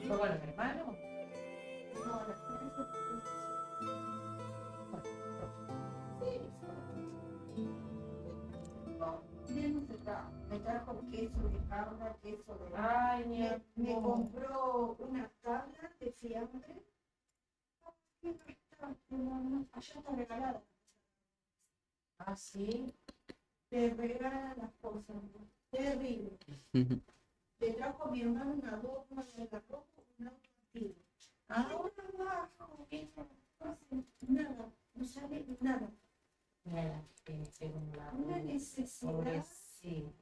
¿Fue con los hermanos? No, las clases. Me trajo queso de cabra, queso de... Ay, me compró una tabla de fiambre. Allá está regalada. Ah, sí. Te regalan las cosas, ¿no? Terrible. Le trajo a mi hermano una adorno de la ropa, una antiguo. Ah, nada, no sale nada. mira, según la... Una necesidad. Pobrecito.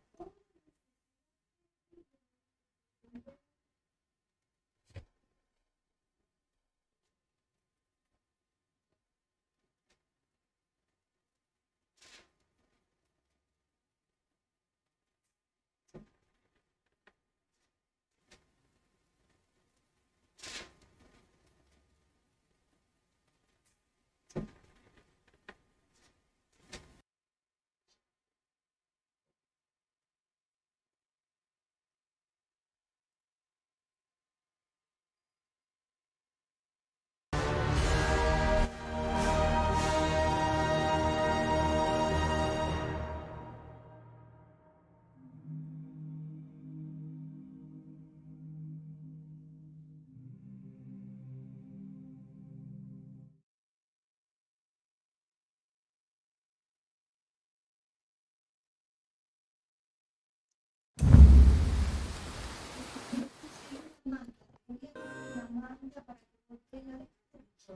Una manta para que no tenga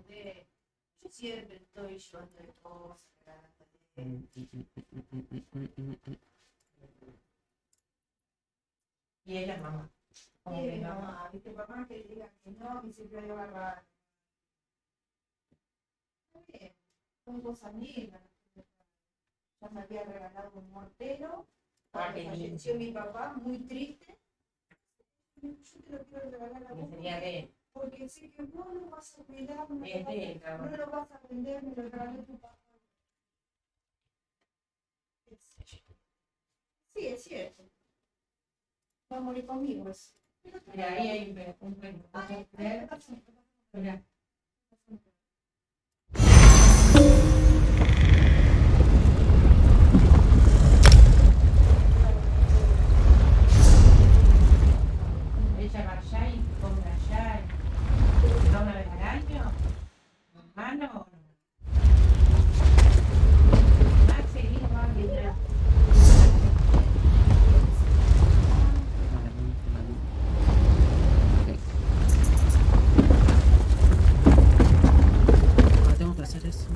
de... Yo siempre estoy llevando de cosas. Y ella es mamá. Como que no. Mamá, viste, papá que diga que no, que siempre hay que agarrar. Está bien, son cosas lindas. Ya me había regalado un mortero. Ah, Cuando qué lindo. falleció mi papá, muy triste. Yo te lo quiero regalar a Que vos. sería de él. Porque sé que vos lo vas a cuidar, no Es de él, no lo vas a vender, me lo regaló tu papá. Sí, es cierto. Va a morir conmigo eso. Mira, ahí hay un cuento. Mira. Ella va allá y compra allá. ¿Va una vez al año? ¿Hermano? Más seguido va a venir. Tengo que hacer eso.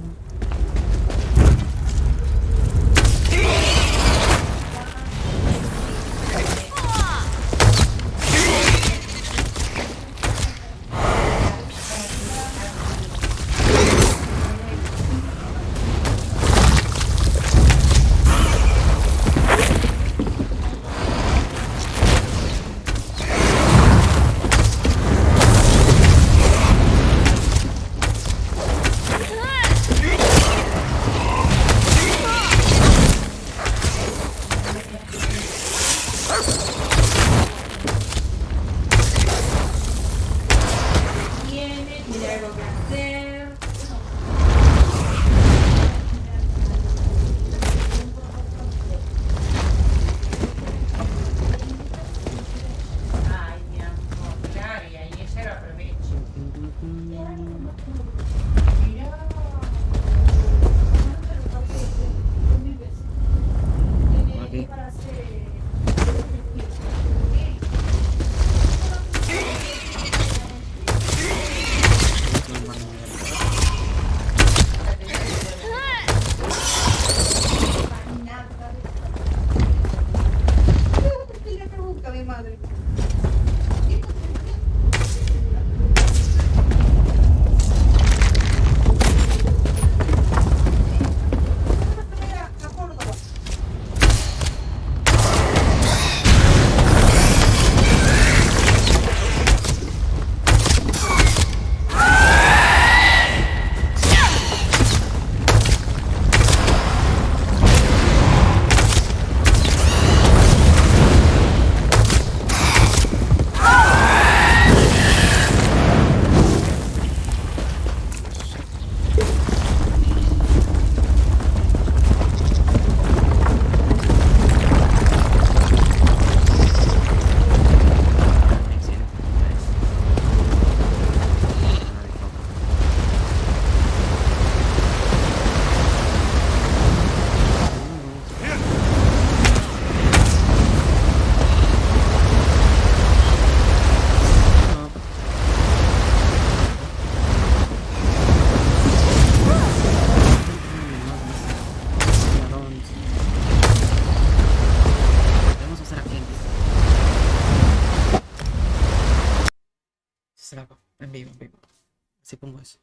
Se la hago. En vivo, en vivo. Así pongo eso.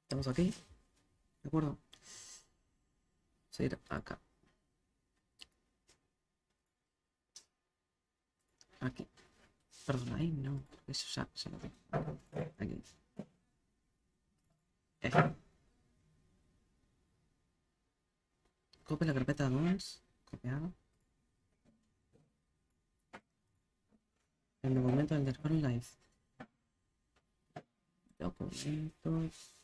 Estamos aquí. ¿De acuerdo? Vamos a ir acá. Aquí. Perdón, ahí no. Eso ya lo vi. Aquí. Copia la carpeta 2. Copiado. El documento del Chrome Live. Documentos.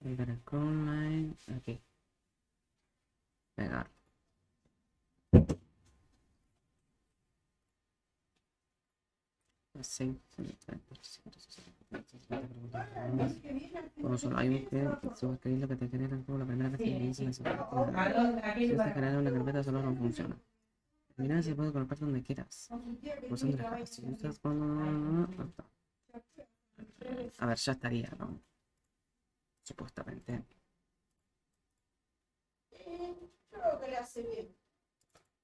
El Chrome Live. Aquí. Pegar. Sí. Bueno, solo hay un que suscribir lo que te genera como la primera vez que dice si te genera una carpeta solo no funciona. Mira, se puede colocar donde quieras. Pulsando la caja. Si usas cuando... A ver, ya estaría, ¿no? Supuestamente. Creo que le hace bien.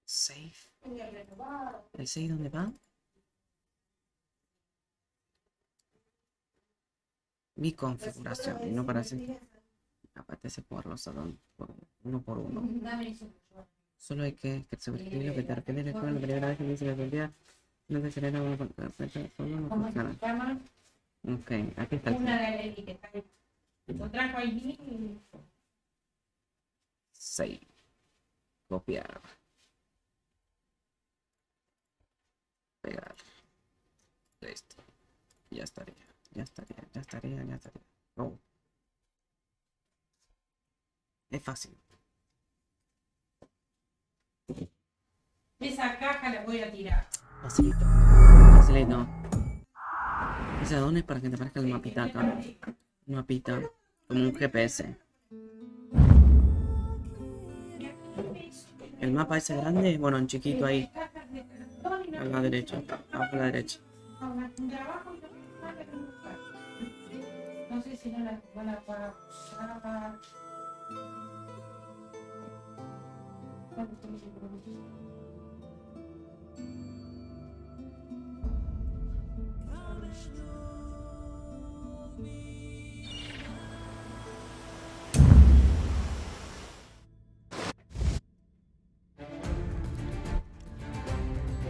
Save. En el renovado. ¿El save dónde va? Mi configuración. Y no parece... Apetece jugarlos a uno por uno. Solo hay que suscribir lo que te refiere con la primera vez que dice la cantidad. No te genera una carpeta, solo no funciona. Ok, aquí está el una de que está ahí. Lo trajo allí y... Save. Copiar. Pegar. Listo. Ya estaría. Oh. Es fácil. Esa caja la voy a tirar. Facilito. Facilito. Ese adorno es para que te aparezca el mapita acá. Un mapita. Como un GPS. El mapa ese grande, bueno, en chiquito ahí. A la derecha. Abajo a la derecha. No sé si no la van a pagar.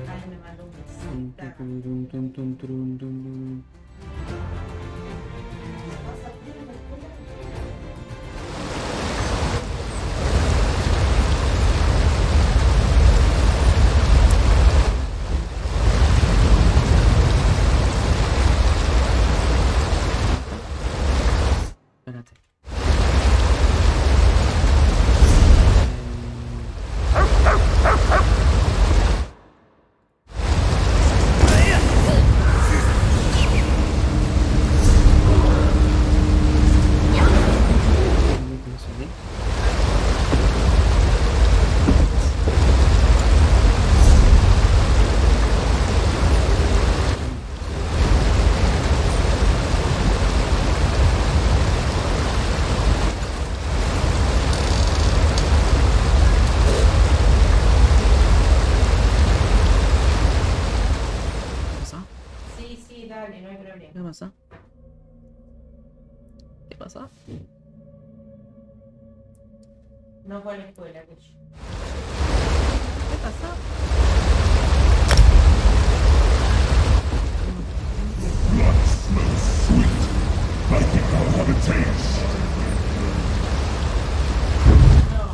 Ay, me mandó un mensaje. Espérate. Sí, dale, no hay problema. ¿Qué pasa? ¿Qué pasa? No fue a la escuela, Cucho. ¿Qué pasa? No,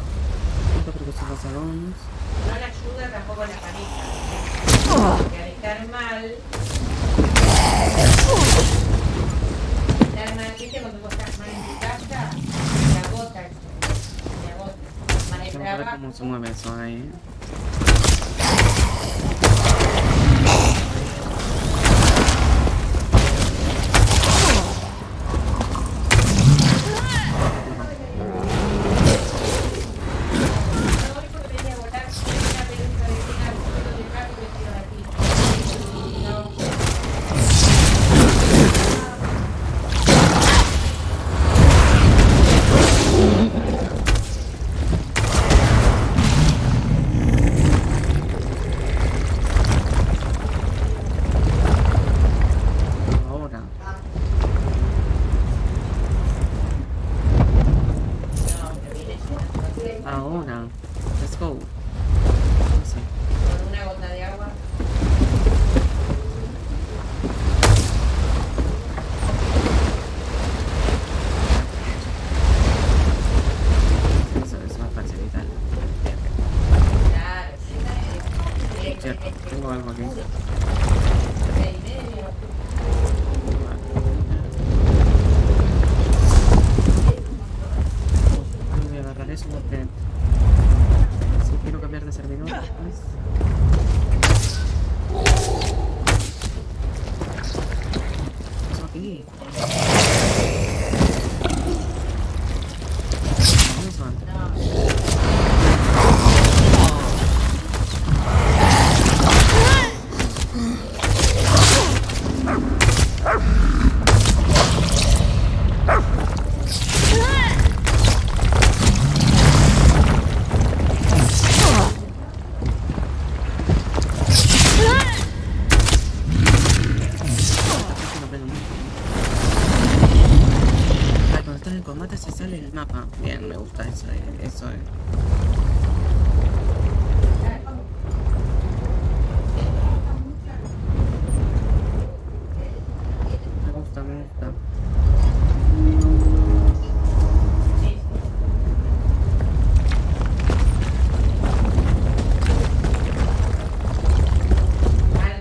Otro que son los salones. no le ayuda tampoco la pareja. Porque al estar mal, ¿viste? Cuando vos estás mal en tu casa, te agota eso. Te agota. Mal el Vamos a ver trabajo. cómo se mueve eso ahí. Hoy porque venía a votar una peluca de cena, un de trapo vestido de aquí. No. cierto, tengo algo aquí. Voy a agarrar eso porque si quiero cambiar de servidor, pues... Eso aquí. Vamos a... Cuando estás en combate se sale el mapa. Bien, me gusta eso. Eso es. Me gusta, me gusta.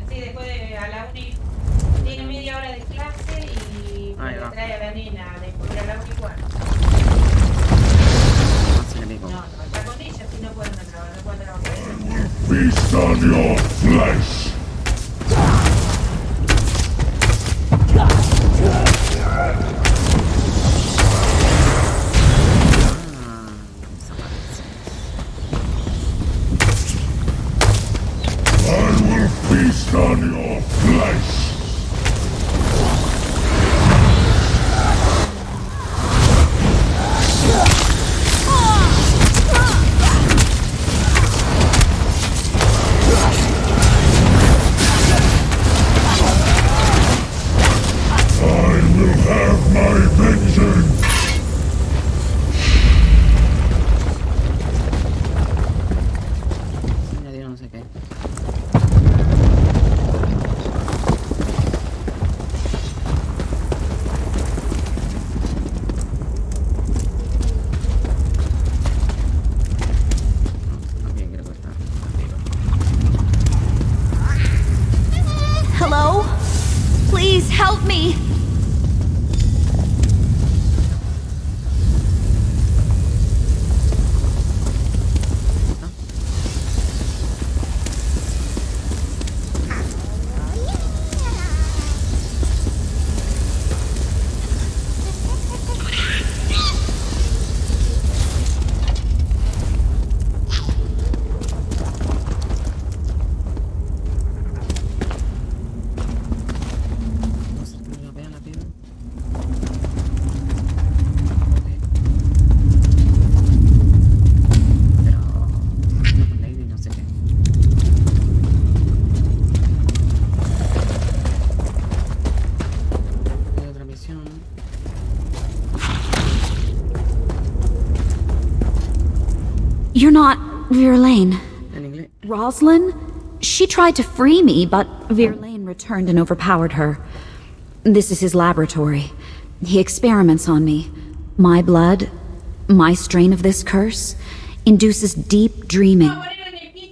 Sí, después de a la uni tiene media hora de clase y me trae a la nena después de a la uni cuarto. No, no, está con ella, si no pueden trabajar, no pueden trabajar. Feast on your flesh! I will feast on your flesh! I will have my vengeance! Añadió no sé qué. No, bien, creo que está arriba. Hello? Please help me! No sé que me lo vean la piba. Pero no con Lady, no sé qué. Hay otra misión. You're not Verlaine. En inglés. Roslyn? She tried to free me, but Verlaine returned and overpowered her. This is his laboratory. He experiments on me. My blood, my strain of this curse, induces deep dreaming.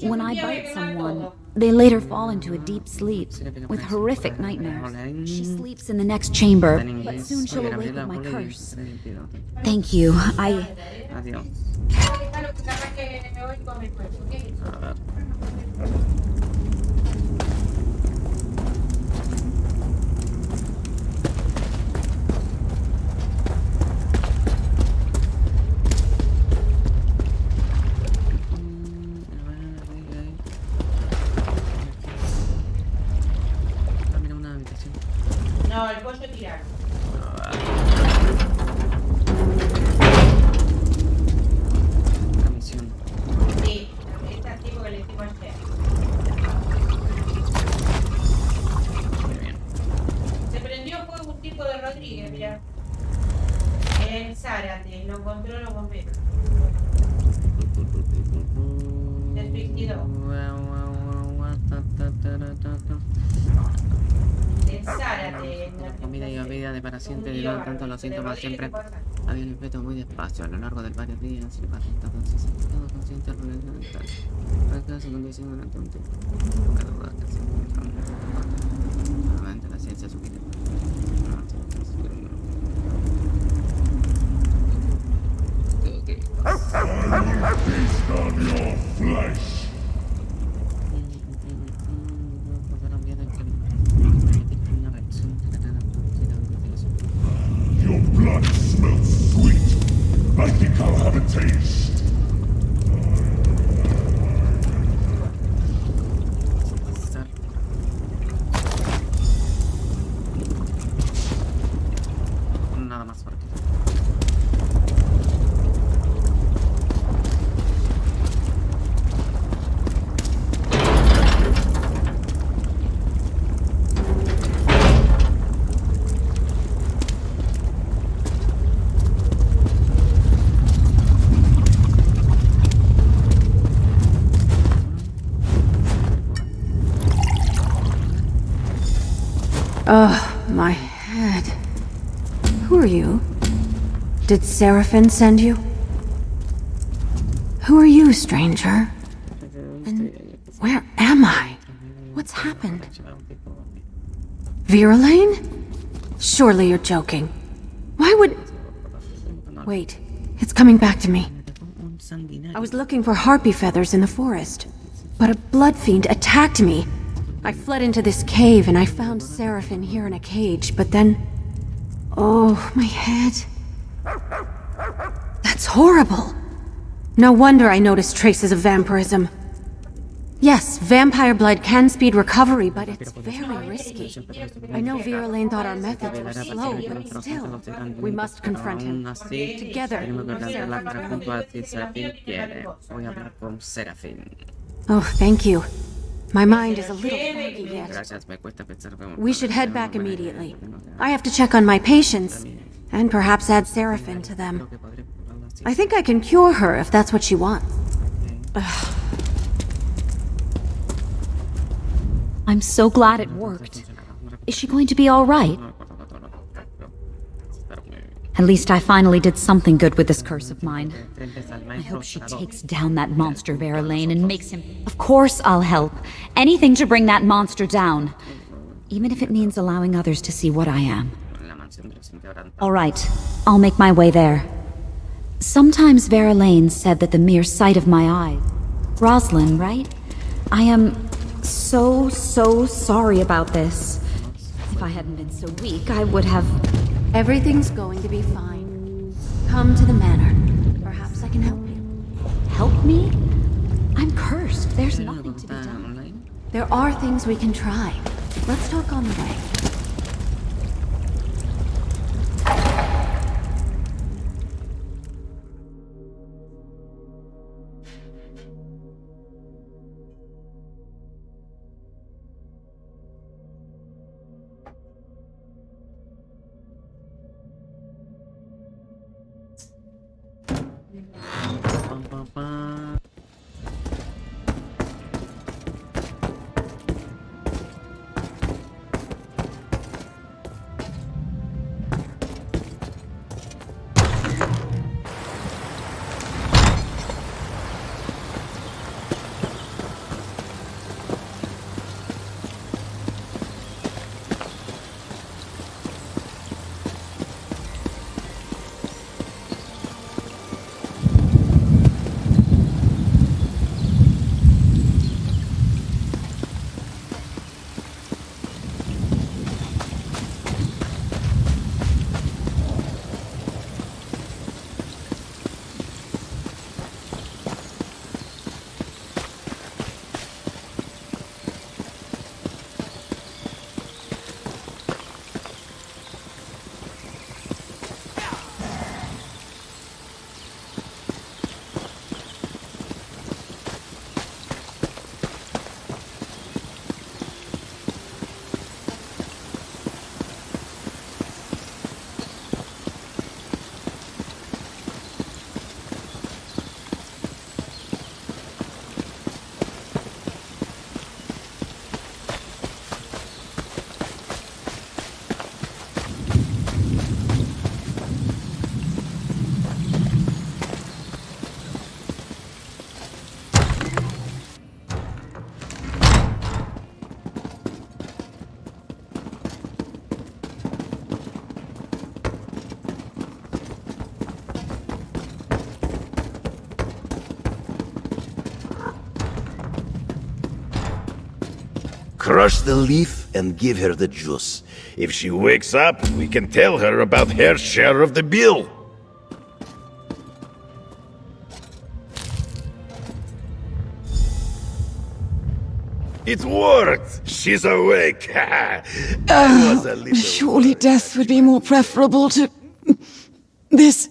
When I bite someone, they later fall into a deep sleep with horrific nightmares. She sleeps in the next chamber, En but inglés. soon she'll Oye, awake Gabriela, with my ponle curse. 3:22. Thank you. Adiós. Déjalo que capaz que me voy con después, ¿ok? A ver. Ah, mira, una habitación. No, el pollo tirado. Una misión. Sí, esta tipo que le hicimos ayer. Muy bien. Se prendió fuego un tipo de Rodríguez, mirá. En Zárate, lo encontró los bomberos. Se suicidó. En Zárate. La comida y bebida de para siempre y no tanto los síntomas siempre. Había limpiado muy despacio a lo largo de varios días y el paciente entonces se ha quedado consciente de la violencia mental. Para quedar su condición durante un tiempo. No cabe duda que se encuentra un poco. Nuevamente la ciencia sugiere. No, okay. Feast on your flesh. Your blood smells sweet. I think I'll have a taste. Nada más por aquí. Oh, my head. Who are you? Did Seraphim send you? Who are you, stranger? And where am I? What's happened? Virulane? Surely you're joking. Why would... Wait, it's coming back to me. I was looking for harpy feathers in the forest, but a blood fiend attacked me. I fled into this cave and I found Seraphim here in a cage, but then... Oh, my head. That's horrible. No wonder I noticed traces of vampirism. Yes, vampire blood can speed recovery, but it's very risky. I know Virulane thought our methods were slow, but still, we must confront him. Together, Oh, thank you. My mind is a little foggy yet. We should head back immediately. I have to check on my patients, and perhaps add Seraphim to them. I think I can cure her if that's what she wants. Ugh. I'm so glad it worked. Is she going to be all right? At least I finally did something good with this curse of mine. I hope she takes down that monster Virulane and makes him... Of course I'll help. Anything to bring that monster down. Even if it means allowing others to see what I am. All right, I'll make my way there. Sometimes Virulane said that the mere sight of my eyes... Rosalind, right? I am so sorry about this. If I hadn't been so weak, I would have... Everything's going to be fine. Come to the manor. Perhaps I can help you. Help me? I'm cursed. There's nothing to be done. There are things we can try. Let's talk on the way. Crush the leaf and give her the juice. If she wakes up, we can tell her about her share of the bill. It worked! She's awake! Surely death would be more preferable to... this.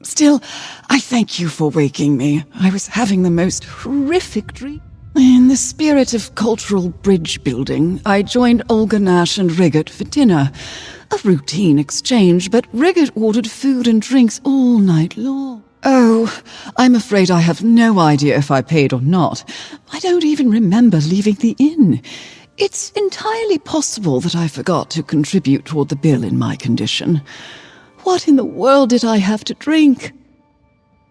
Still, I thank you for waking me. I was having the most horrific dream. In the spirit of cultural bridge building, I joined Olga Nash and Riggett for dinner. A routine exchange, but Riggett ordered food and drinks all night long. Oh, I'm afraid I have no idea if I paid or not. I don't even remember leaving the inn. It's entirely possible that I forgot to contribute toward the bill in my condition. What in the world did I have to drink?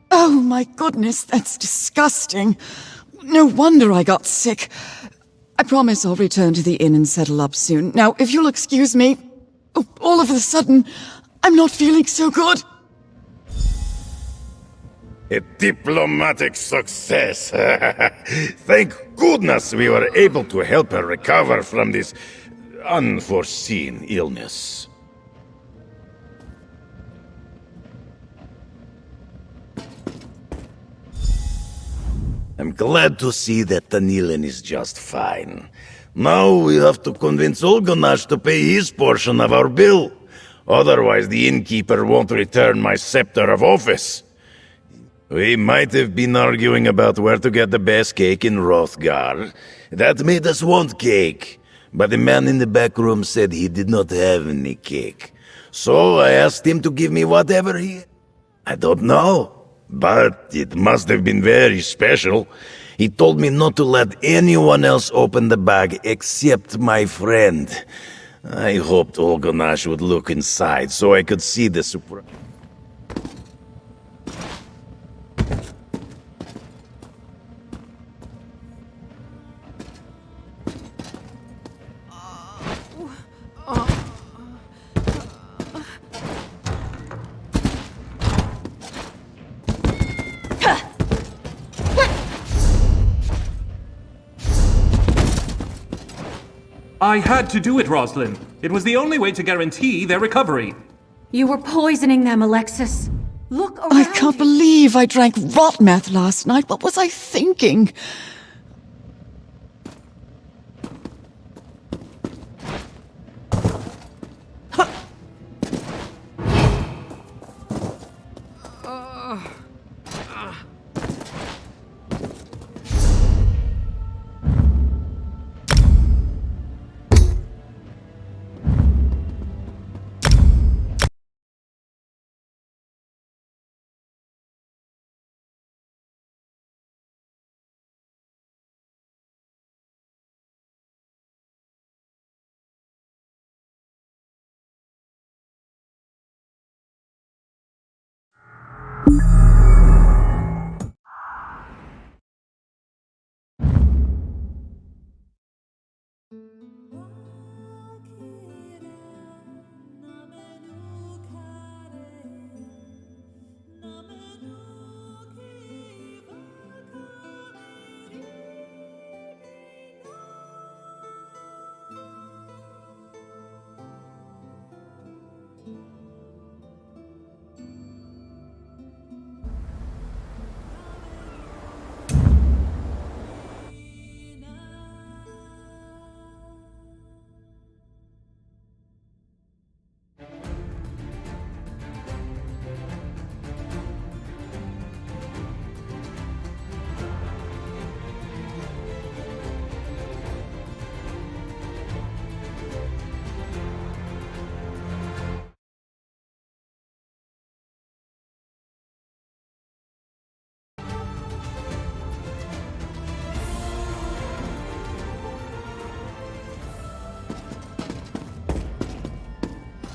Oh my goodness, that's disgusting. No wonder I got sick. I promise I'll return to the inn and settle up soon. Now, if you'll excuse me, all of a sudden, I'm not feeling so good. A diplomatic success. Thank goodness we were able to help her recover from this unforeseen illness. I'm glad to see that Danilin is just fine. Now we have to convince Olgonash to pay his portion of our bill. Otherwise the innkeeper won't return my scepter of office. We might have been arguing about where to get the best cake in Hrothgar. That made us want cake. But the man in the back room said he did not have any cake. So I asked him to give me whatever he... I don't know. But it must have been very special. He told me not to let anyone else open the bag except my friend. I hoped Olgonash would look inside so I could see the surprise. I had to do it, Roslyn. It was the only way to guarantee their recovery. You were poisoning them, Alexis. Look around I can't believe I drank rot meth last night. What was I thinking?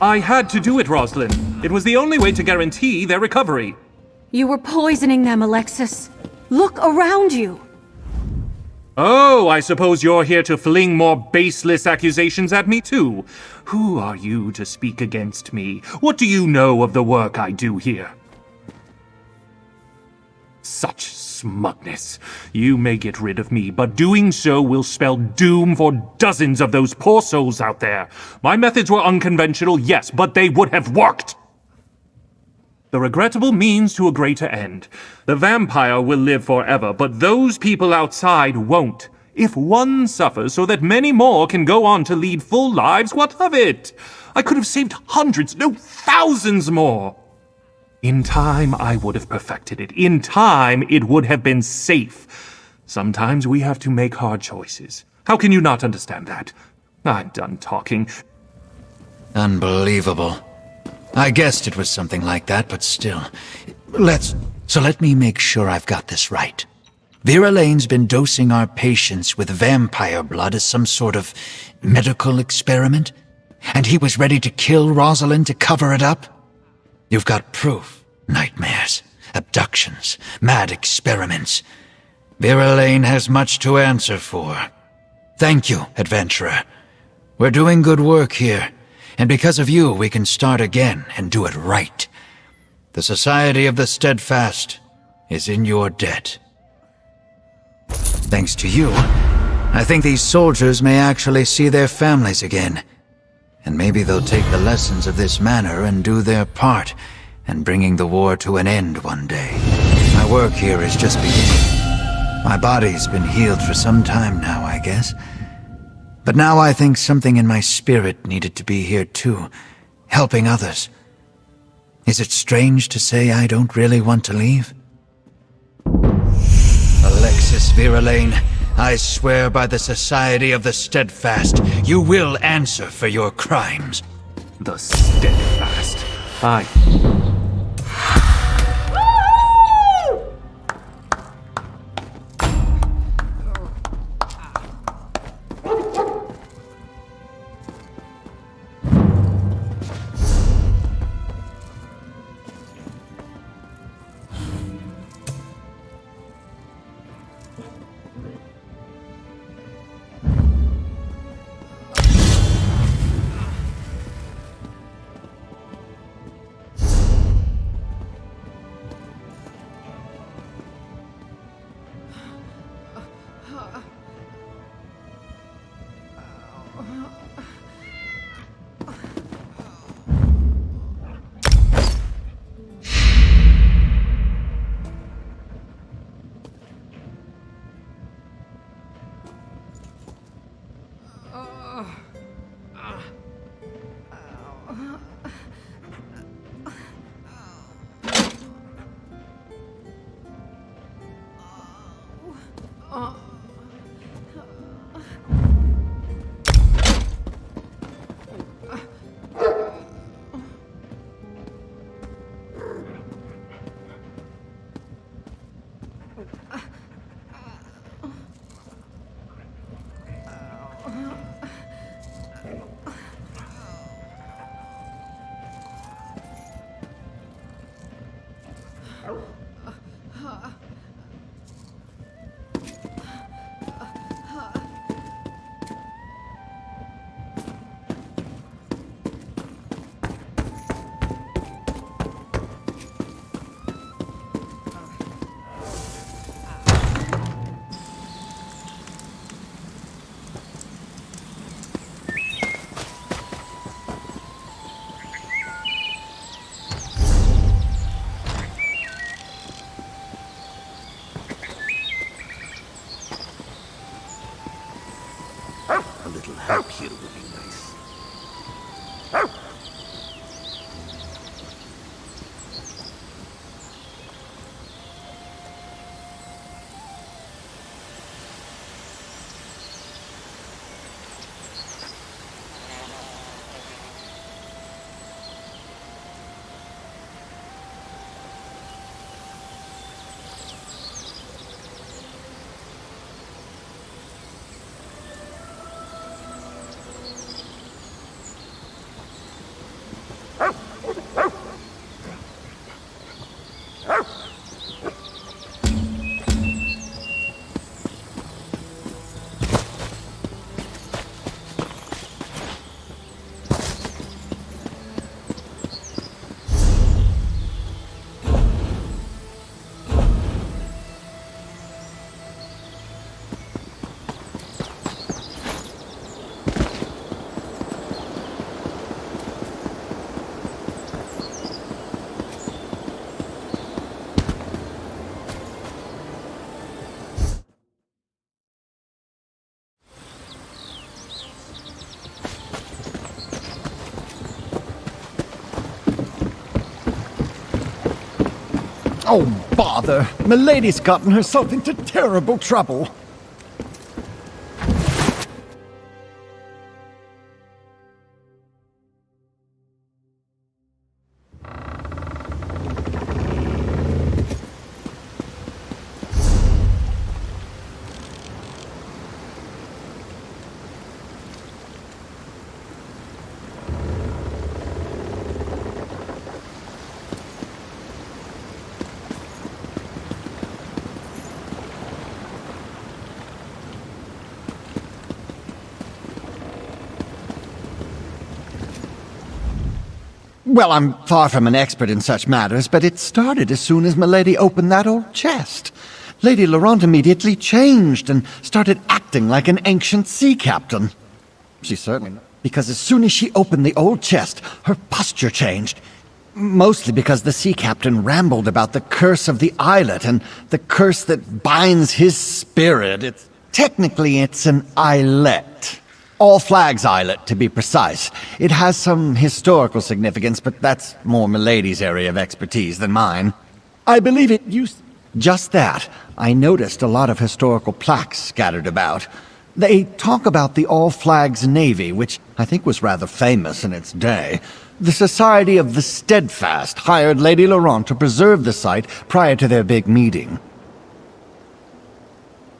I had to do it, Roslyn. It was the only way to guarantee their recovery. You were poisoning them, Alexis. Look around you. Oh, I suppose you're here to fling more baseless accusations at me, too. Who are you to speak against me? What do you know of the work I do here? Such smugness. You may get rid of me, but doing so will spell doom for dozens of those poor souls out there. My methods were unconventional, yes, but they would have worked. The regrettable means to a greater end. The vampire will live forever, but those people outside won't. If one suffers so that many more can go on to lead full lives, what of it? I could have saved hundreds, no, thousands more. In time, I would have perfected it. In time, it would have been safe. Sometimes we have to make hard choices. How can you not understand that? I'm done talking. Unbelievable. I guessed it was something like that, but still. Let me make sure I've got this right. Vera Lane's been dosing our patients with vampire blood as some sort of medical experiment? And he was ready to kill Rosalind to cover it up? You've got proof. Nightmares, abductions, mad experiments. Vera Lane has much to answer for. Thank you, adventurer. We're doing good work here, and because of you, we can start again and do it right. The Society of the Steadfast is in your debt. Thanks to you, I think these soldiers may actually see their families again. And maybe they'll take the lessons of this manor and do their part in bringing the war to an end one day. My work here is just beginning. My body's been healed for some time now, I guess. But now I think something in my spirit needed to be here too, helping others. Is it strange to say I don't really want to leave? Alexis Vera Lane, I swear by the Society of the Steadfast, you will answer for your crimes. The Steadfast. I... A little help here would be nice. Oh, bother. Milady's gotten herself into terrible trouble. Well, I'm far from an expert in such matters, but it started as soon as Milady opened that old chest. Lady Laurent immediately changed and started acting like an ancient sea captain. She certainly... Because as soon as she opened the old chest, her posture changed. Mostly because the sea captain rambled about the curse of the islet and the curse that binds his spirit. Technically, it's an islet. All Flags Islet, to be precise. It has some historical significance, but that's more Milady's area of expertise than mine. I believe it used... Just that. I noticed a lot of historical plaques scattered about. They talk about the All Flags Navy, which I think was rather famous in its day. The Society of the Steadfast hired Lady Laurent to preserve the site prior to their big meeting.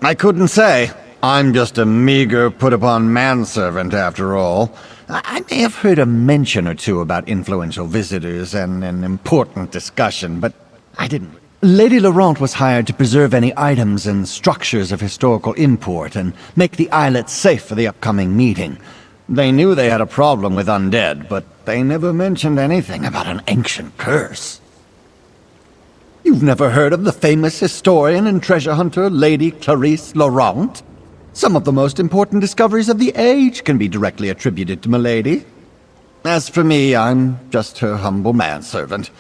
I couldn't say. I'm just a meager, put-upon manservant, after all. I may have heard a mention or two about influential visitors and an important discussion, but I didn't. Lady Laurent was hired to preserve any items and structures of historical import and make the islet safe for the upcoming meeting. They knew they had a problem with undead, but they never mentioned anything about an ancient curse. You've never heard of the famous historian and treasure hunter, Lady Clarice Laurent? Some of the most important discoveries of the age can be directly attributed to Milady. As for me, I'm just her humble manservant.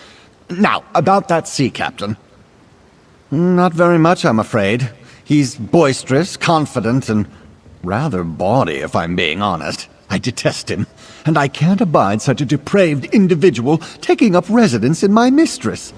Now, about that sea captain. Not very much, I'm afraid. He's boisterous, confident, and rather bawdy, if I'm being honest. I detest him, and I can't abide such a depraved individual taking up residence in my mistress.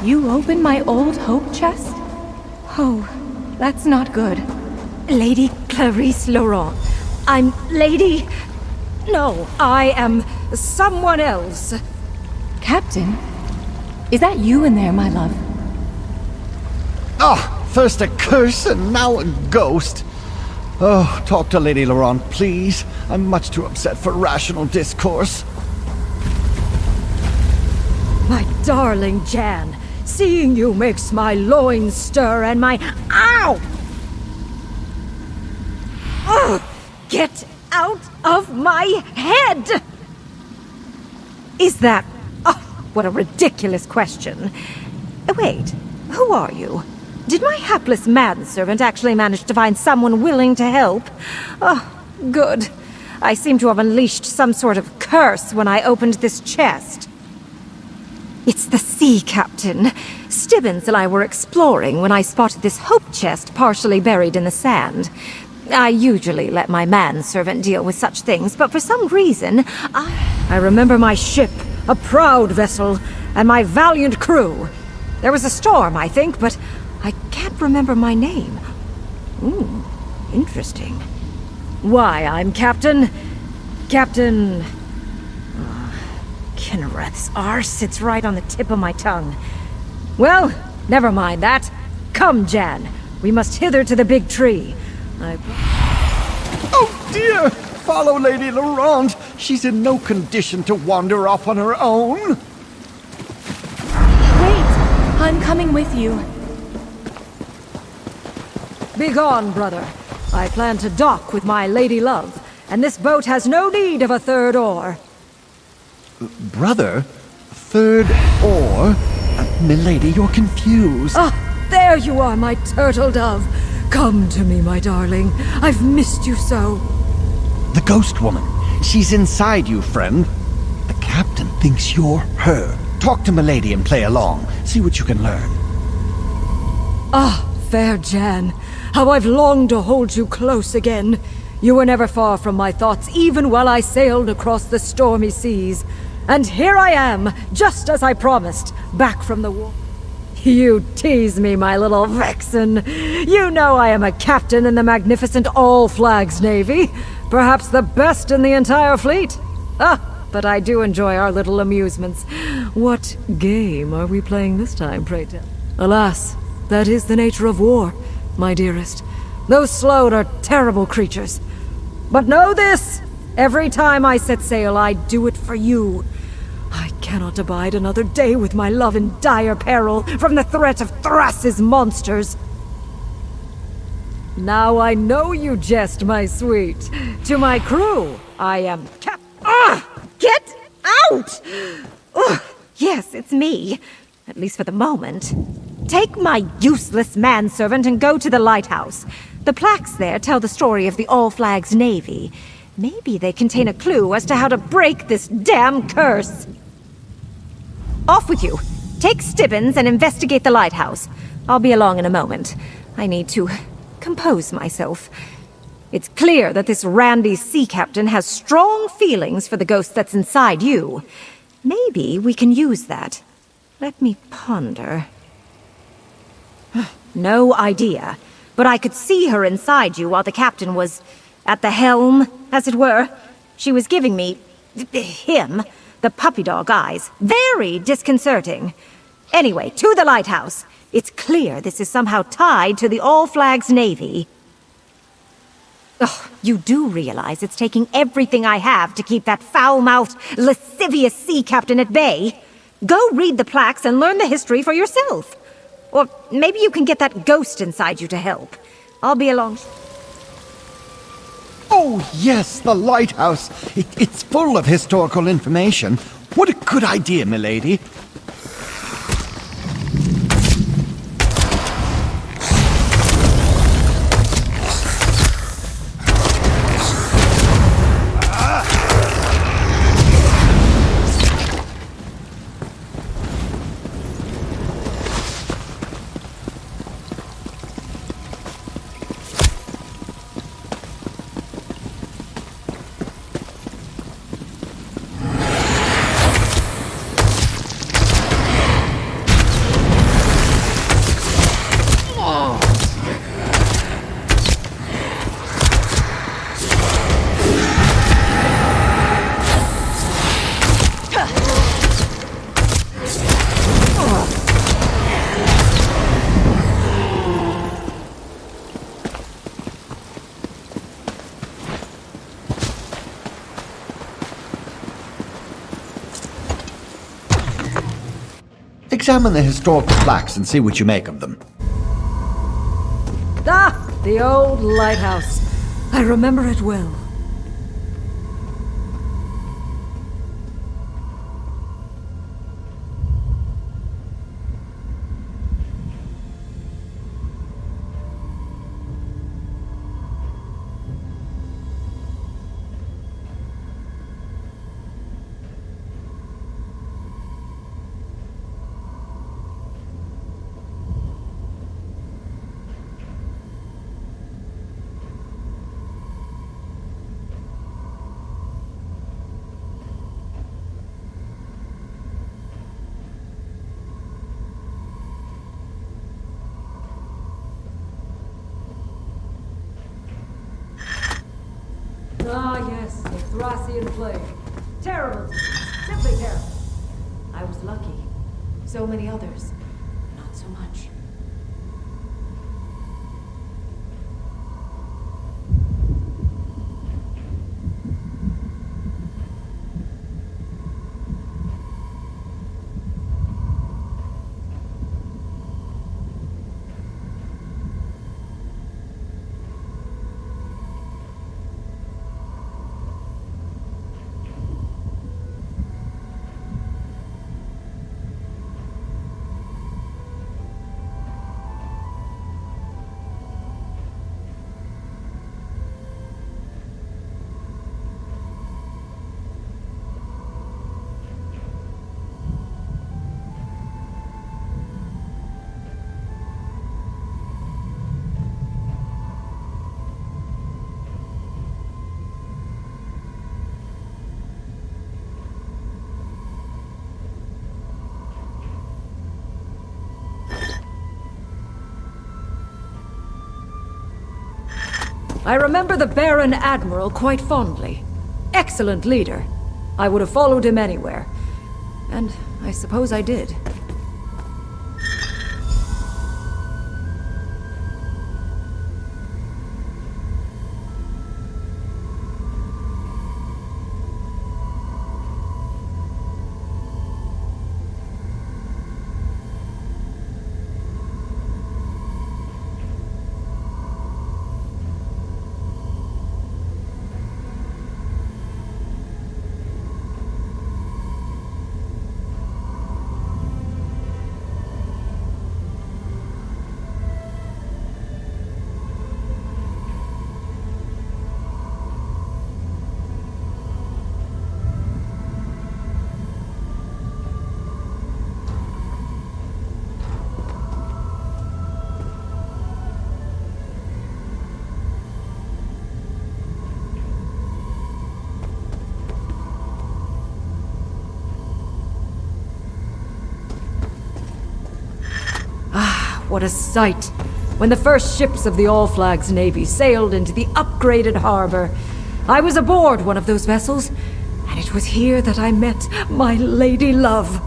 You opened my old hope chest? Oh, that's not good. Lady Clarice Laurent. I'm Lady... No, I am someone else. Captain? Is that you in there, my love? Ah, first a curse and now a ghost. Oh, talk to Lady Laurent, please. I'm much too upset for rational discourse. My darling Jan, seeing you makes my loins stir and my... Ow! Ugh! Get out of my head! Is that... Oh, what a ridiculous question. Wait, who are you? Did my hapless manservant actually manage to find someone willing to help? Oh, good. I seem to have unleashed some sort of curse when I opened this chest. It's the sea captain. Stibbins and I were exploring when I spotted this hope chest partially buried in the sand. I usually let my manservant deal with such things, but for some reason, I remember my ship, a proud vessel, and my valiant crew. There was a storm, I think, but I can't remember my name. Interesting. Why, I'm Captain... Kinnereth's arse sits right on the tip of my tongue. Well, never mind that. Come, Jan. We must hither to the big tree. Oh dear! Follow Lady Laurent. She's in no condition to wander off on her own. Wait! I'm coming with you. Begone, brother. I plan to dock with my lady love, and this boat has no need of a third oar. Brother? Third oar? Milady, you're confused. Ah, there you are, my turtle dove. Come to me, my darling. I've missed you so. The ghost woman. She's inside you, friend. The captain thinks you're her. talk to Milady and play along. See what you can learn. Ah, fair Jan. How I've longed to hold you close again. You were never far from my thoughts, even while I sailed across the stormy seas. And here I am, just as I promised, back from the war. You tease me, my little vixen. You know I am a captain in the magnificent All-Flags Navy. Perhaps the best in the entire fleet. But I do enjoy our little amusements. What game are we playing this time, pray tell? Alas, that is the nature of war, my dearest. Those Sload are terrible creatures. But know this! Every time I set sail, I do it for you. I cannot abide another day with my love in dire peril from the threat of Thras's monsters. Now I know you jest, my sweet. To my crew, I am Get out! Ugh, yes, it's me. At least for the moment. Take my useless manservant and go to the lighthouse. The plaques there tell the story of the All-Flags Navy. Maybe they contain a clue as to how to break this damn curse. Off with you. Take Stibbins and investigate the lighthouse. I'll be along in a moment. I need to compose myself. It's clear that this randy sea captain has strong feelings for the ghost that's inside you. Maybe we can use that. Let me ponder. No idea. But I could see her inside you while the captain was at the helm, as it were. She was giving me him the puppy dog eyes. Very disconcerting. Anyway, to the lighthouse. It's clear this is somehow tied to the All-Flags Navy. Oh, you do realize it's taking everything I have to keep that foul-mouthed, lascivious sea captain at bay? Go read the plaques and learn the history for yourself. Or maybe you can get that ghost inside you to help. I'll be along. Oh, yes, the lighthouse. It's full of historical information. What a good idea, milady. Examine the historical plaques and see what you make of them. Ah, the old lighthouse. I remember it well. Ah, yes, the Thracian plague. Terrible. Simply terrible. I was lucky. So many others, not so much. I remember the Baron Admiral quite fondly. Excellent leader. I would have followed him anywhere. And I suppose I did. What a sight! When the first ships of the All Flags Navy sailed into the upgraded harbor, I was aboard one of those vessels, and it was here that I met my lady love.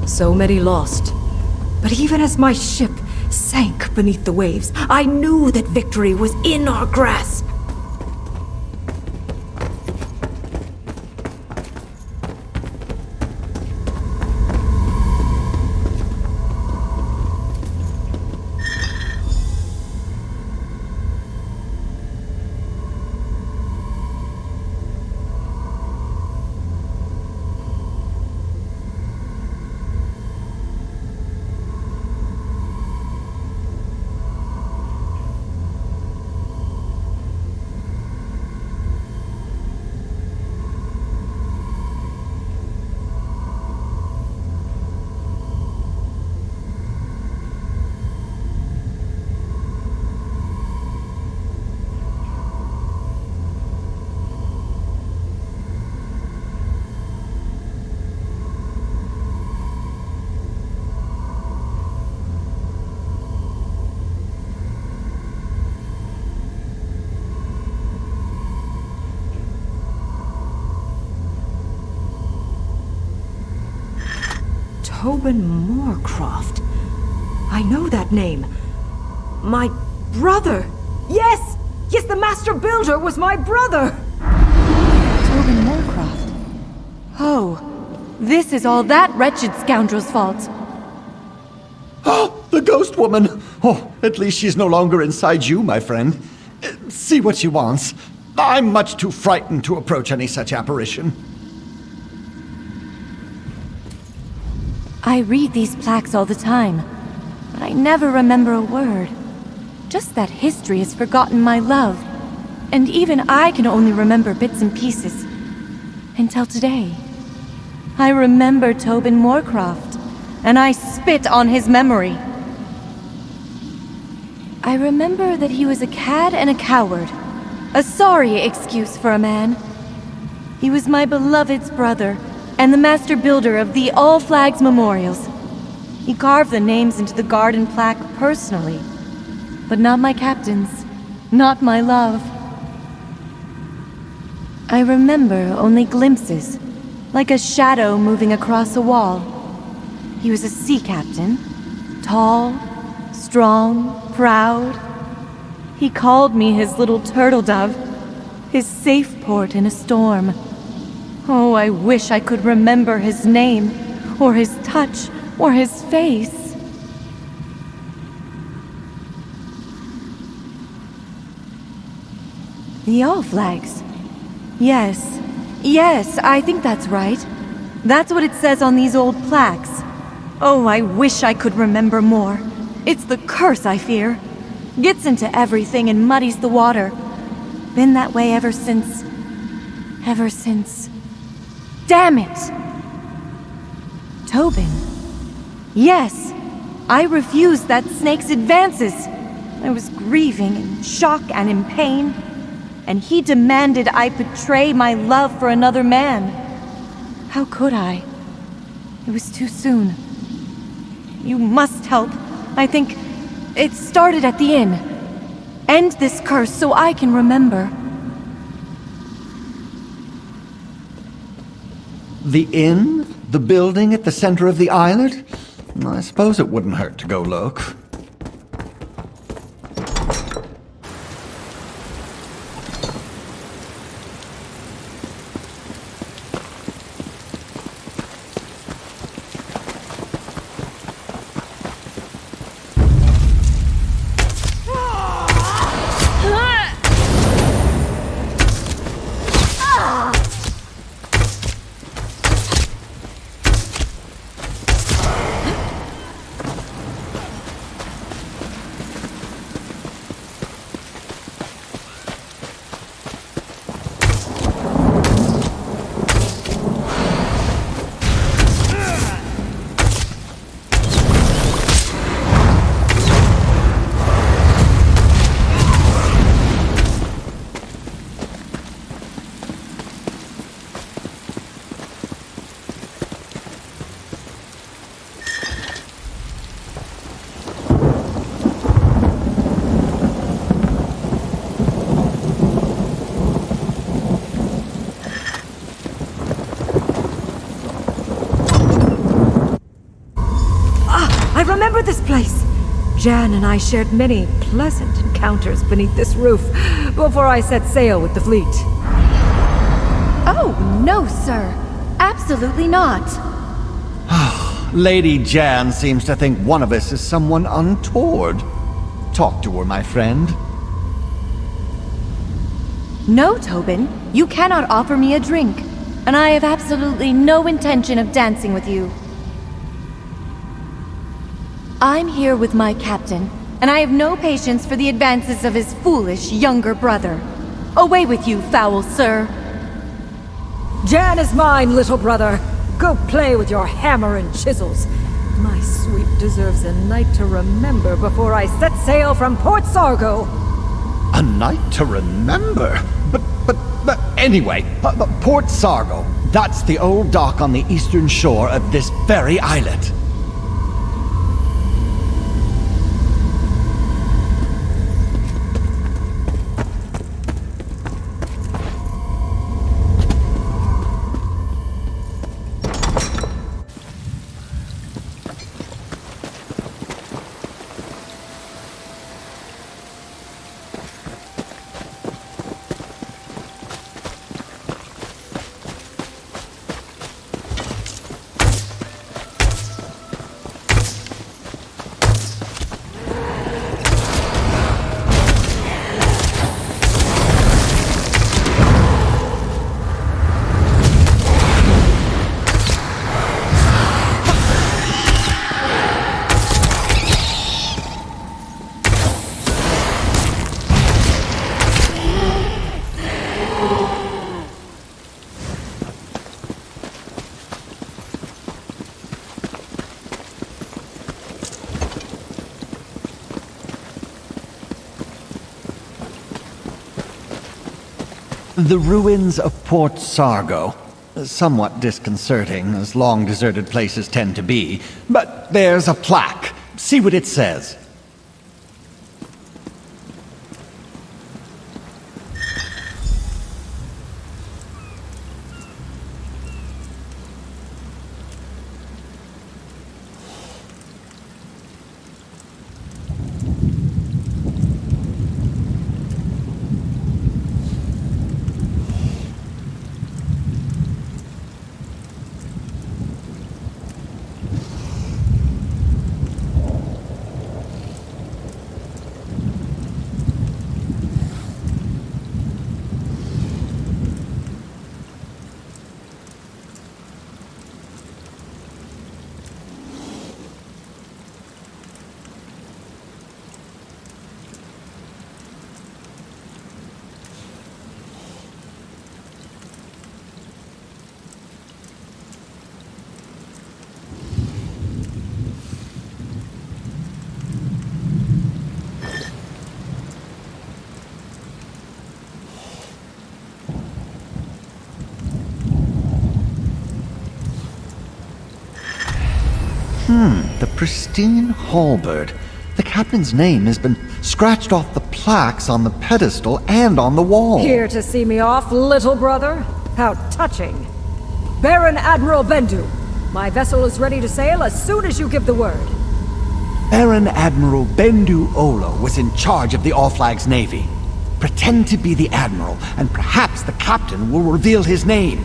So many lost. But even as my ship sank beneath the waves, I knew that victory was in our grasp. Tobin Moorcroft. I know that name. My brother! Yes! Yes, the Master Builder was my brother! Tobin Moorcroft. Oh, this is all that wretched scoundrel's fault. Oh, the ghost woman! Oh, at least she's no longer inside you, my friend. See what she wants. I'm much too frightened to approach any such apparition. I read these plaques all the time, but I never remember a word. Just that history has forgotten my love, and even I can only remember bits and pieces. Until today. I remember Tobin Moorcroft, and I spit on his memory. I remember that he was a cad and a coward. A sorry excuse for a man. He was my beloved's brother, and the master builder of the All Flags Memorials. He carved the names into the garden plaque personally. But not my captain's. Not my love. I remember only glimpses, like a shadow moving across a wall. He was a sea captain, tall, strong, proud. He called me his little turtle dove, his safe port in a storm. Oh, I wish I could remember his name, or his touch, or his face. The All Flags. Yes, I think that's right. That's what it says on these old plaques. Oh, I wish I could remember more. It's the curse, I fear. Gets into everything and muddies the water. Been that way ever since... Damn it! Tobin. Yes, I refused that snake's advances. I was grieving in shock and in pain. And he demanded I betray my love for another man. How could I? It was too soon. You must help. I think it started at the inn. End this curse so I can remember. The inn? The building at the center of the islet? I suppose it wouldn't hurt to go look. I remember this place. Jan and I shared many pleasant encounters beneath this roof before I set sail with the fleet. Oh, no, sir. Absolutely not. Lady Jan seems to think one of us is someone untoward. Talk to her, my friend. No, Tobin. You cannot offer me a drink. And I have absolutely no intention of dancing with you. I'm here with my captain, and I have no patience for the advances of his foolish younger brother. Away with you, foul sir. Jan is mine, little brother. Go play with your hammer and chisels. My sweet deserves a night to remember before I set sail from Port Sargo. A night to remember? But anyway, Port Sargo. That's the old dock on the eastern shore of this very islet. The ruins of Port Sargo. Somewhat disconcerting, as long-deserted places tend to be. But there's a plaque. See what it says. The pristine halberd. The captain's name has been scratched off the plaques on the pedestal and on the wall. Here to see me off, little brother? How touching. Baron Admiral Bendu, my vessel is ready to sail as soon as you give the word. Baron Admiral Bendu Olo was in charge of the All-Flags Navy. Pretend to be the Admiral, and perhaps the captain will reveal his name.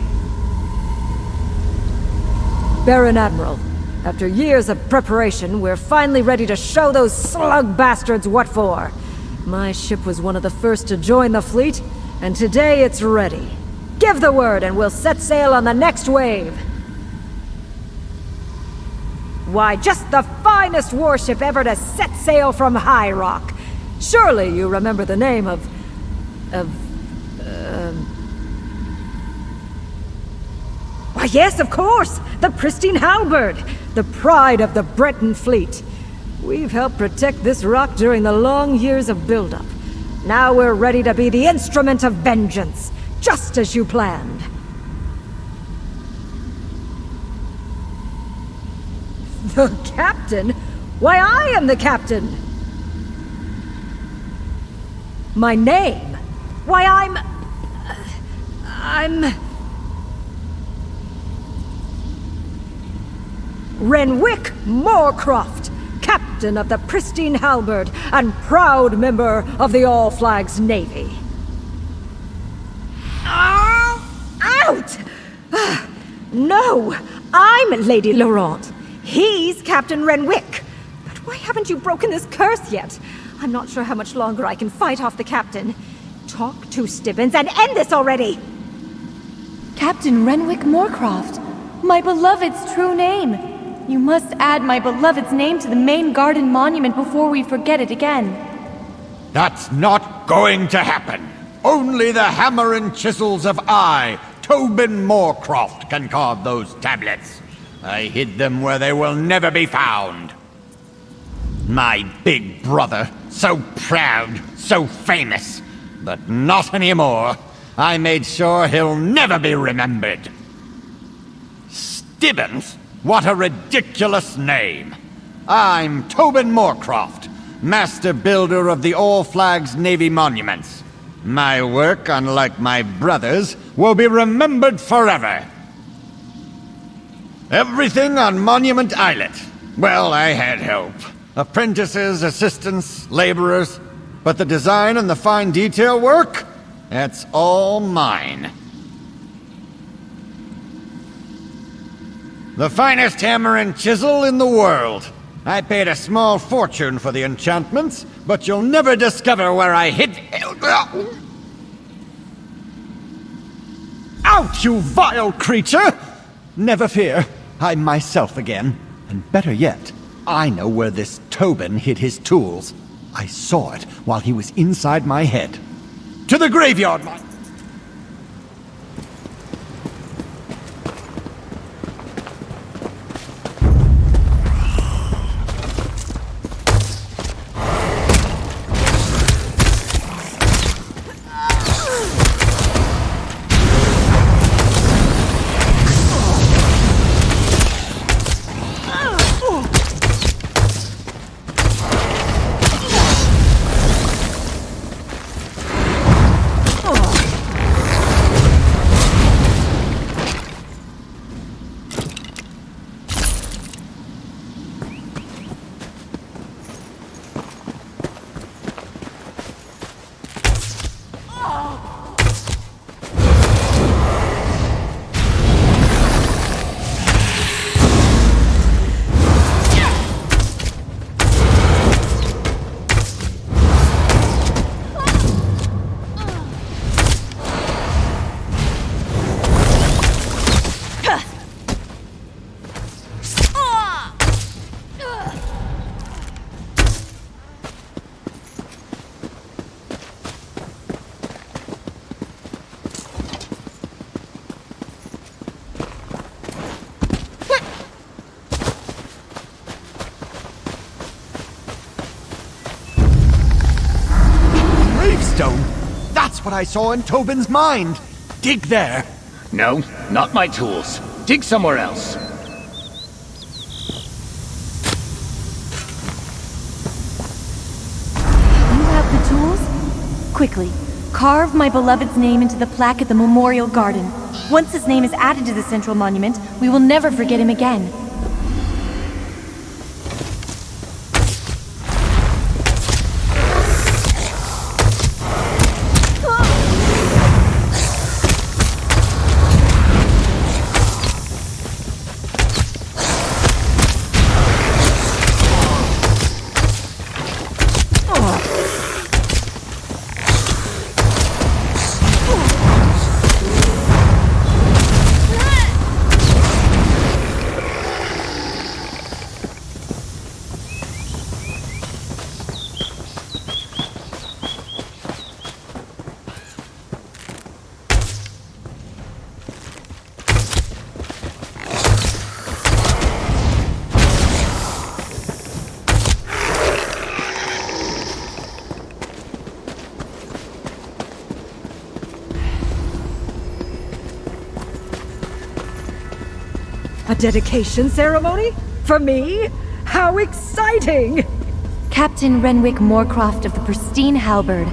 Baron Admiral, after years of preparation, we're finally ready to show those slug bastards what for. My ship was one of the first to join the fleet, and today it's ready. Give the word and we'll set sail on the next wave. Why, just the finest warship ever to set sail from High Rock. Surely you remember the name of... Why, yes, of course! The pristine halberd! The pride of the Breton fleet. We've helped protect this rock during the long years of buildup. Now we're ready to be the instrument of vengeance, just as you planned. The captain? Why, I am the captain! My name? Why, I'm... Renwick Moorcroft, captain of the pristine halberd and proud member of the All-Flags Navy. Out! No, I'm Lady Laurent. He's Captain Renwick. But why haven't you broken this curse yet? I'm not sure how much longer I can fight off the captain. Talk to Stibbins and end this already! Captain Renwick Moorcroft, my beloved's true name. You must add my beloved's name to the main garden monument before we forget it again. That's not going to happen. Only the hammer and chisels of I, Tobin Moorcroft, can carve those tablets. I hid them where they will never be found. My big brother, so proud, so famous, but not anymore. I made sure he'll never be remembered. Stibbins? What a ridiculous name! I'm Tobin Moorcroft, master builder of the All-Flags Navy monuments. My work, unlike my brother's, will be remembered forever. Everything on Monument Islet. Well, I had help. Apprentices, assistants, laborers. But the design and the fine detail work? That's all mine. The finest hammer and chisel in the world. I paid a small fortune for the enchantments, but you'll never discover where I hid... Out, you vile creature! Never fear, I'm myself again. And better yet, I know where this Tobin hid his tools. I saw it while he was inside my head. To the graveyard, my... stone. That's what I saw in Tobin's mind. Dig there. No, not my tools. Dig somewhere else. You have the tools? Quickly, carve my beloved's name into the plaque at the Memorial Garden. Once his name is added to the central monument, we will never forget him again. A dedication ceremony? For me? How exciting! Captain Renwick Moorcroft of the Pristine Halberd.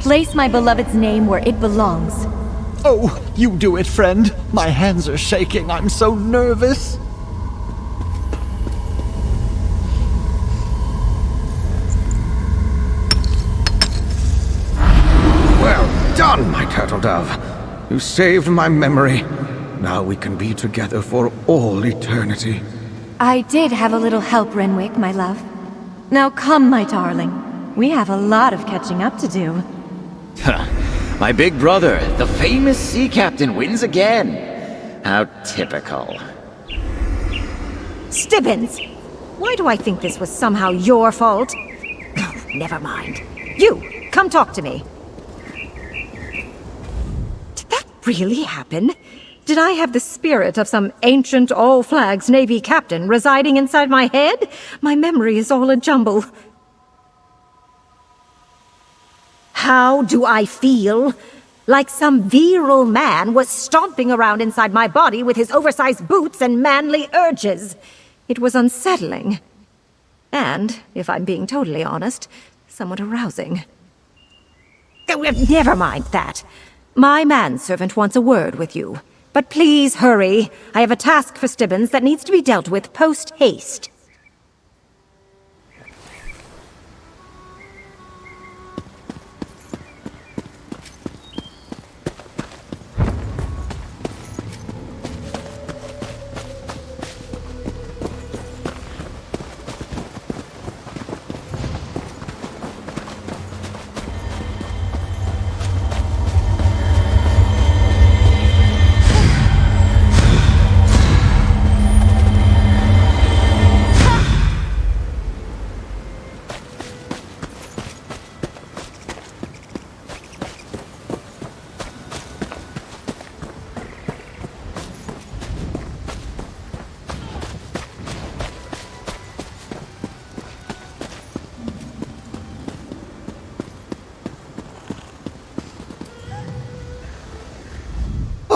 Place my beloved's name where it belongs. Oh, you do it, friend. My hands are shaking. I'm so nervous. Well done, my turtle dove. You saved my memory. Now we can be together for all eternity. I did have a little help, Renwick, my love. Now come, my darling. We have a lot of catching up to do. My big brother, the famous sea captain, wins again. How typical. Stibbins! Why do I think this was somehow your fault? Oh, never mind. You, come talk to me. Did that really happen? Did I have the spirit of some ancient all-flags Navy captain residing inside my head? My memory is all a jumble. How do I feel? Like some virile man was stomping around inside my body with his oversized boots and manly urges. It was unsettling. And, if I'm being totally honest, somewhat arousing. Oh, never mind that. My manservant wants a word with you. But please hurry. I have a task for Stibbins that needs to be dealt with post-haste.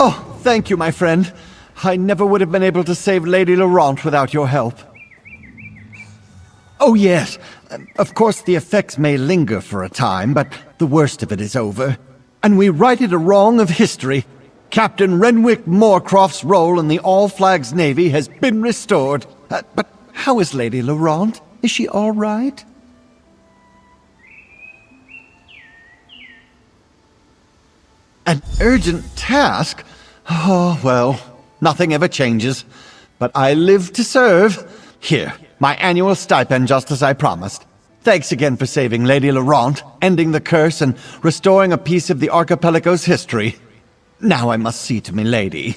Oh, thank you, my friend. I never would have been able to save Lady Laurent without your help. Oh, yes. Of course, the effects may linger for a time, but the worst of it is over. And we righted a wrong of history. Captain Renwick Moorcroft's role in the All-Flags Navy has been restored. But how is Lady Laurent? Is she all right? An urgent task? Oh, well, nothing ever changes. But I live to serve. Here, my annual stipend just as I promised. Thanks again for saving Lady Laurent, ending the curse, and restoring a piece of the archipelago's history. Now I must see to me lady.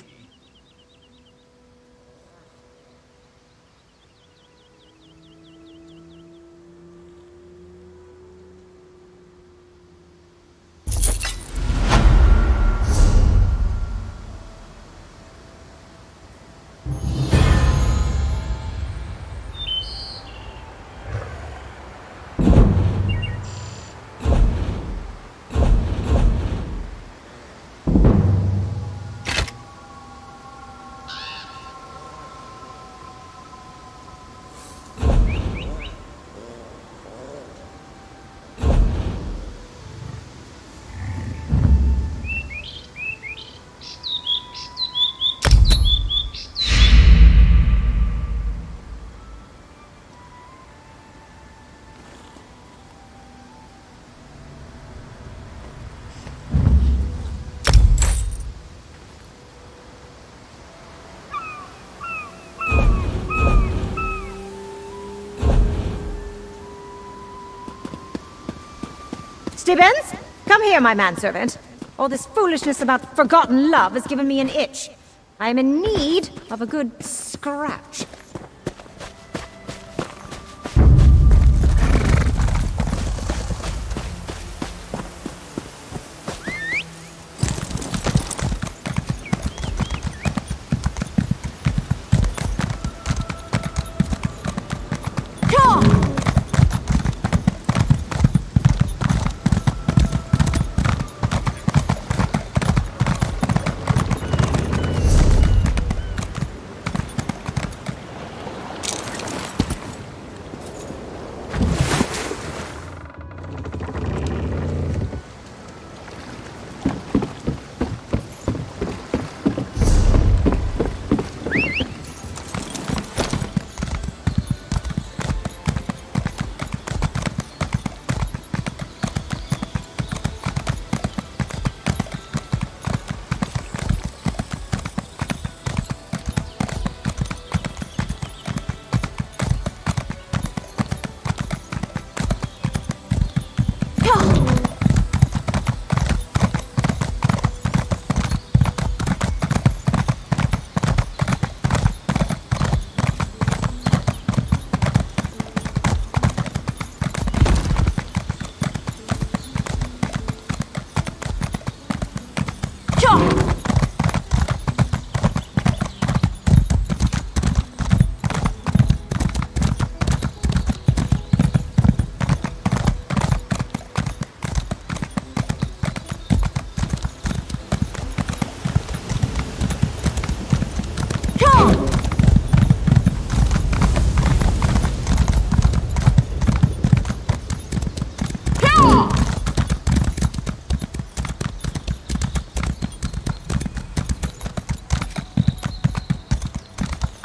Stibbins? Come here, my manservant. All this foolishness about forgotten love has given me an itch. I am in need of a good scratch.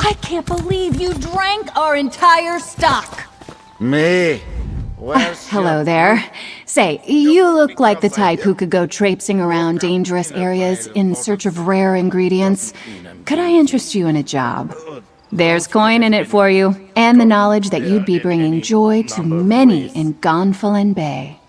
I can't believe you drank our entire stock. Me? Hello there. Say, you look like the type who could go traipsing around dangerous areas in search of rare ingredients. Could I interest you in a job? There's coin in it for you, and the knowledge that you'd be bringing joy to many in Gonfalon Bay.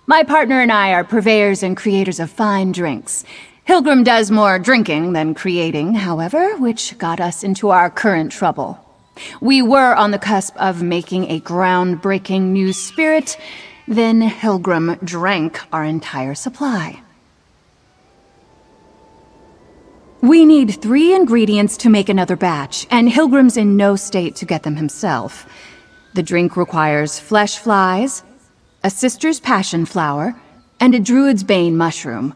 My partner and I are purveyors and creators of fine drinks. Hilgrim does more drinking than creating, however, which got us into our current trouble. We were on the cusp of making a groundbreaking new spirit, then Hilgrim drank our entire supply. We need 3 ingredients to make another batch, and Hilgrim's in no state to get them himself. The drink requires flesh flies, a sister's passion flower, and a druid's bane mushroom.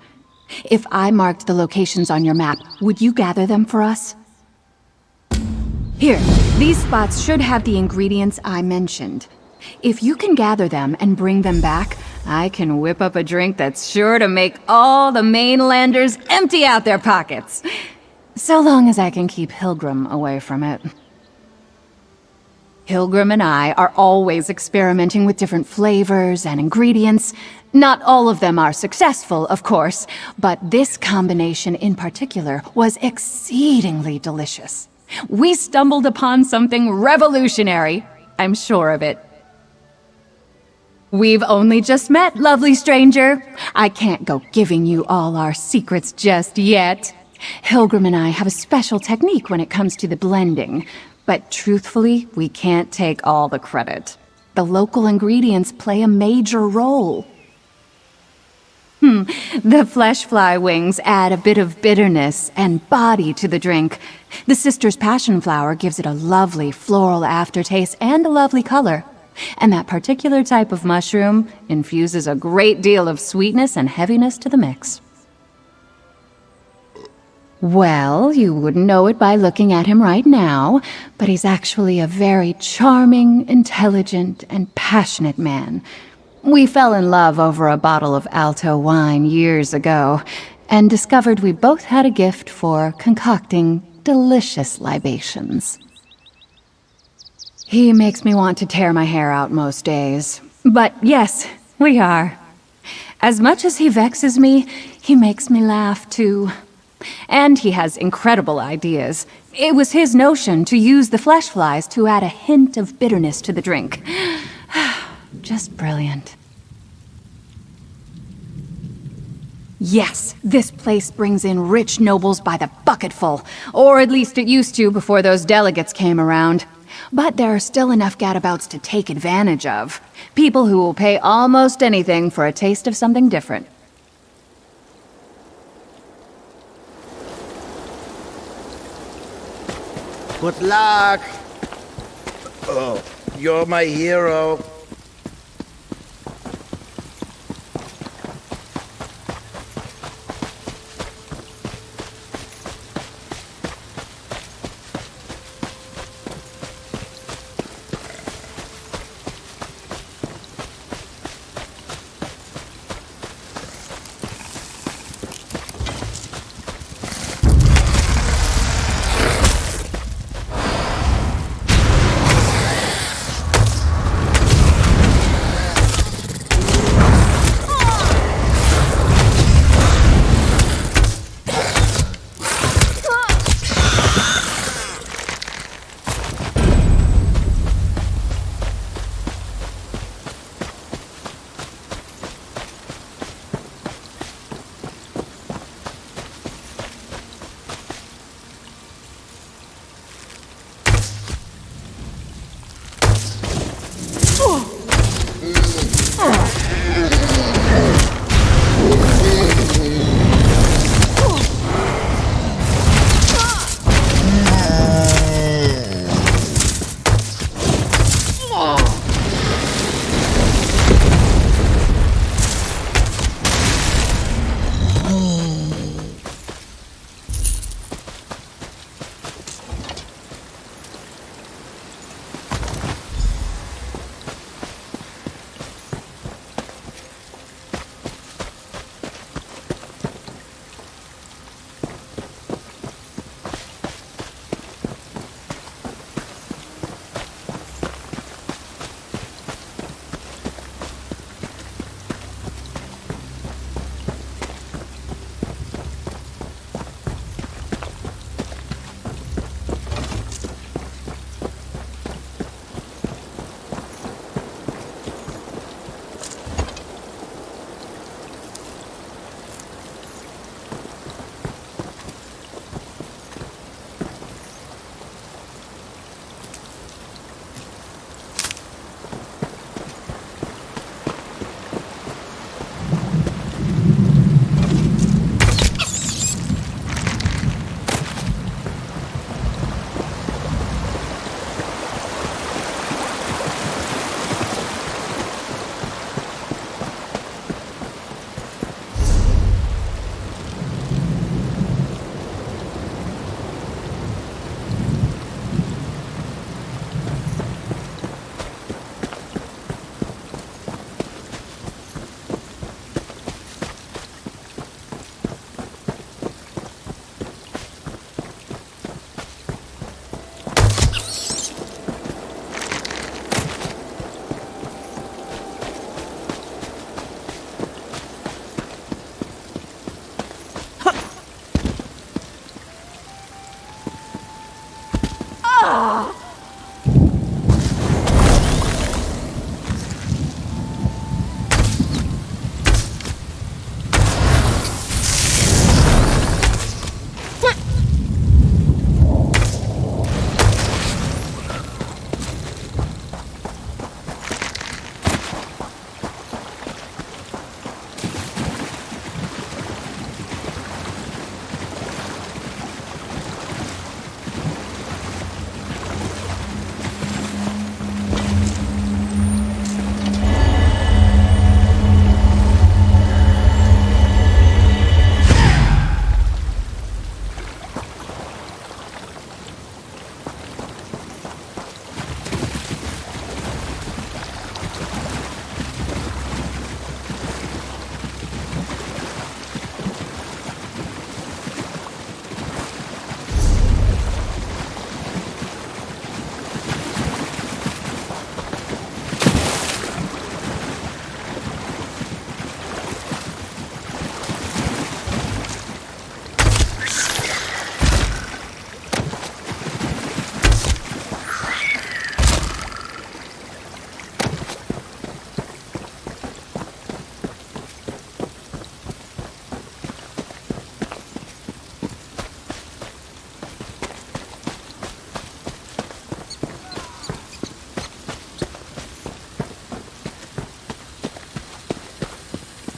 If I marked the locations on your map, would you gather them for us? Here, these spots should have the ingredients I mentioned. If you can gather them and bring them back, I can whip up a drink that's sure to make all the mainlanders empty out their pockets. So long as I can keep Hilgrim away from it. Hilgrim and I are always experimenting with different flavors and ingredients. Not all of them are successful, of course, but this combination in particular was exceedingly delicious. We stumbled upon something revolutionary. I'm sure of it. We've only just met, lovely stranger. I can't go giving you all our secrets just yet. Hilgrim and I have a special technique when it comes to the blending, but truthfully, we can't take all the credit. The local ingredients play a major role. The flesh fly wings add a bit of bitterness and body to the drink. The sister's passion flower gives it a lovely floral aftertaste and a lovely color. And that particular type of mushroom infuses a great deal of sweetness and heaviness to the mix. Well, you wouldn't know it by looking at him right now, but he's actually a very charming, intelligent, and passionate man. We fell in love over a bottle of Alto wine years ago, and discovered we both had a gift for concocting delicious libations. He makes me want to tear my hair out most days. But yes, we are. As much as he vexes me, he makes me laugh too. And he has incredible ideas. It was his notion to use the flesh flies to add a hint of bitterness to the drink. Just brilliant. Yes, this place brings in rich nobles by the bucketful. Or at least it used to before those delegates came around. But there are still enough gadabouts to take advantage of. People who will pay almost anything for a taste of something different. Good luck! Oh, you're my hero.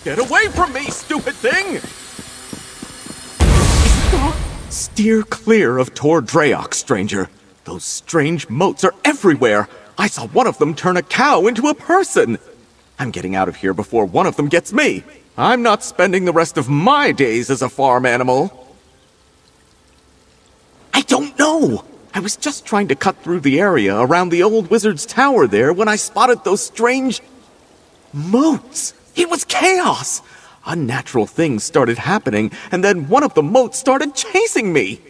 Get away from me, stupid thing! Steer clear of Tor Dreok, stranger. Those strange motes are everywhere. I saw one of them turn a cow into a person. I'm getting out of here before one of them gets me. I'm not spending the rest of my days as a farm animal. I don't know. I was just trying to cut through the area around the old wizard's tower there when I spotted those strange motes. It was chaos. Unnatural things started happening, and then one of the motes started chasing me.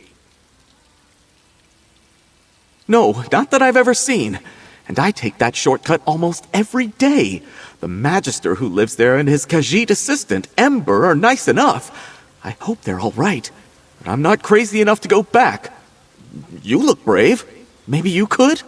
No, not that I've ever seen. And I take that shortcut almost every day. The Magister who lives there and his Khajiit assistant, Ember, are nice enough. I hope they're all right. But I'm not crazy enough to go back. You look brave. Maybe you could?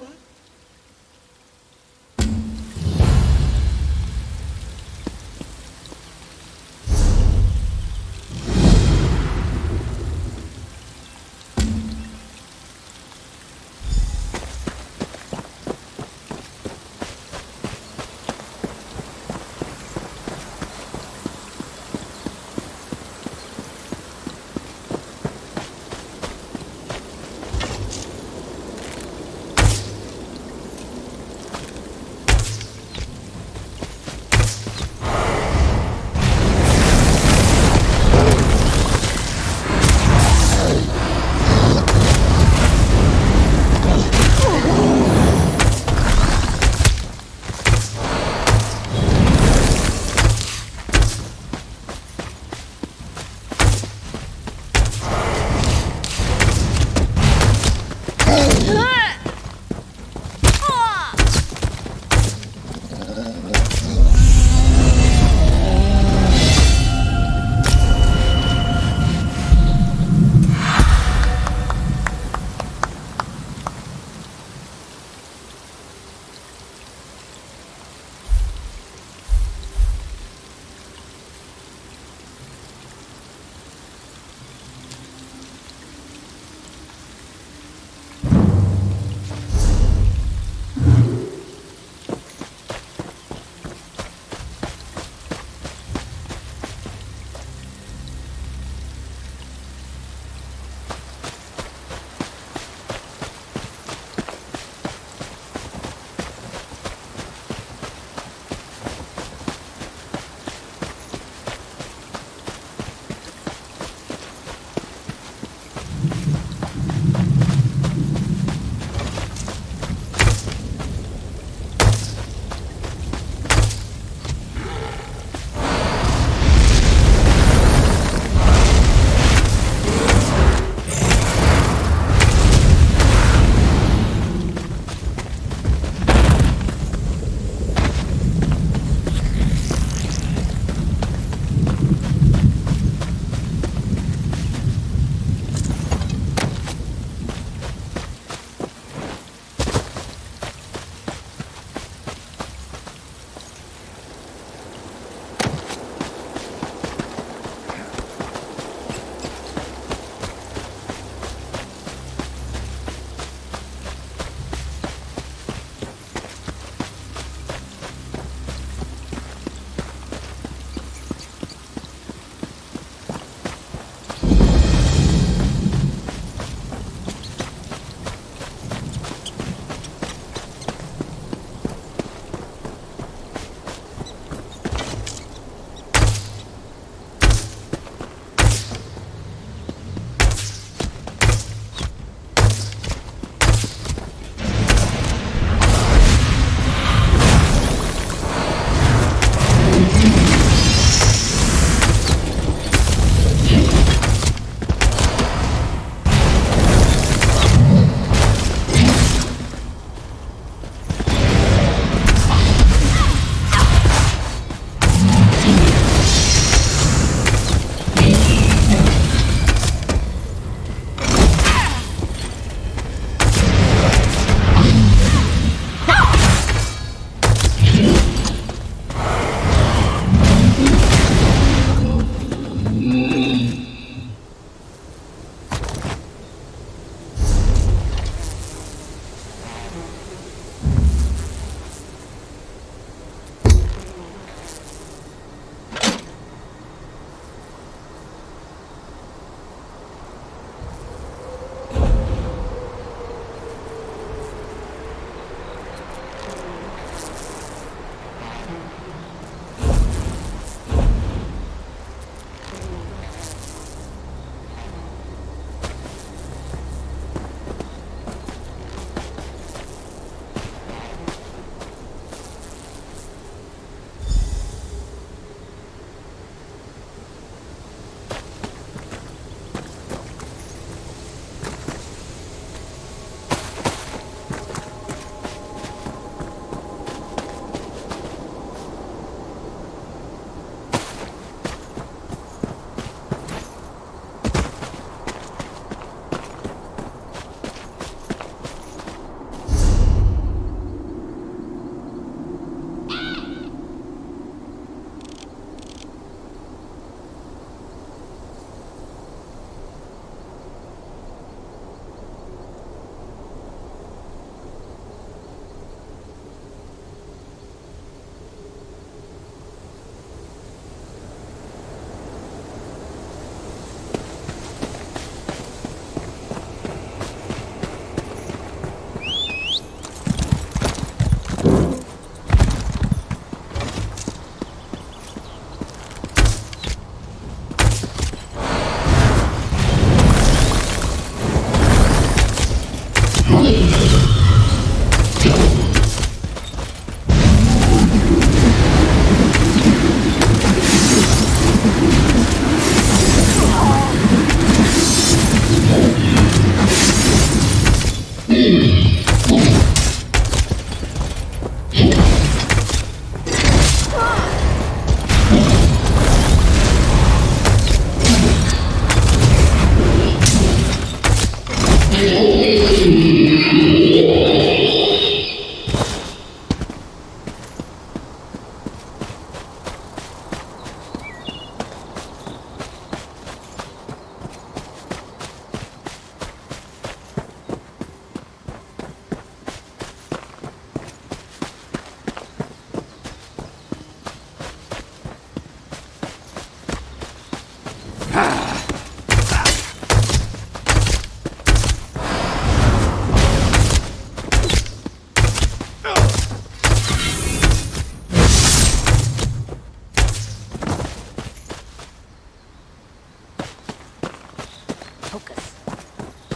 focus.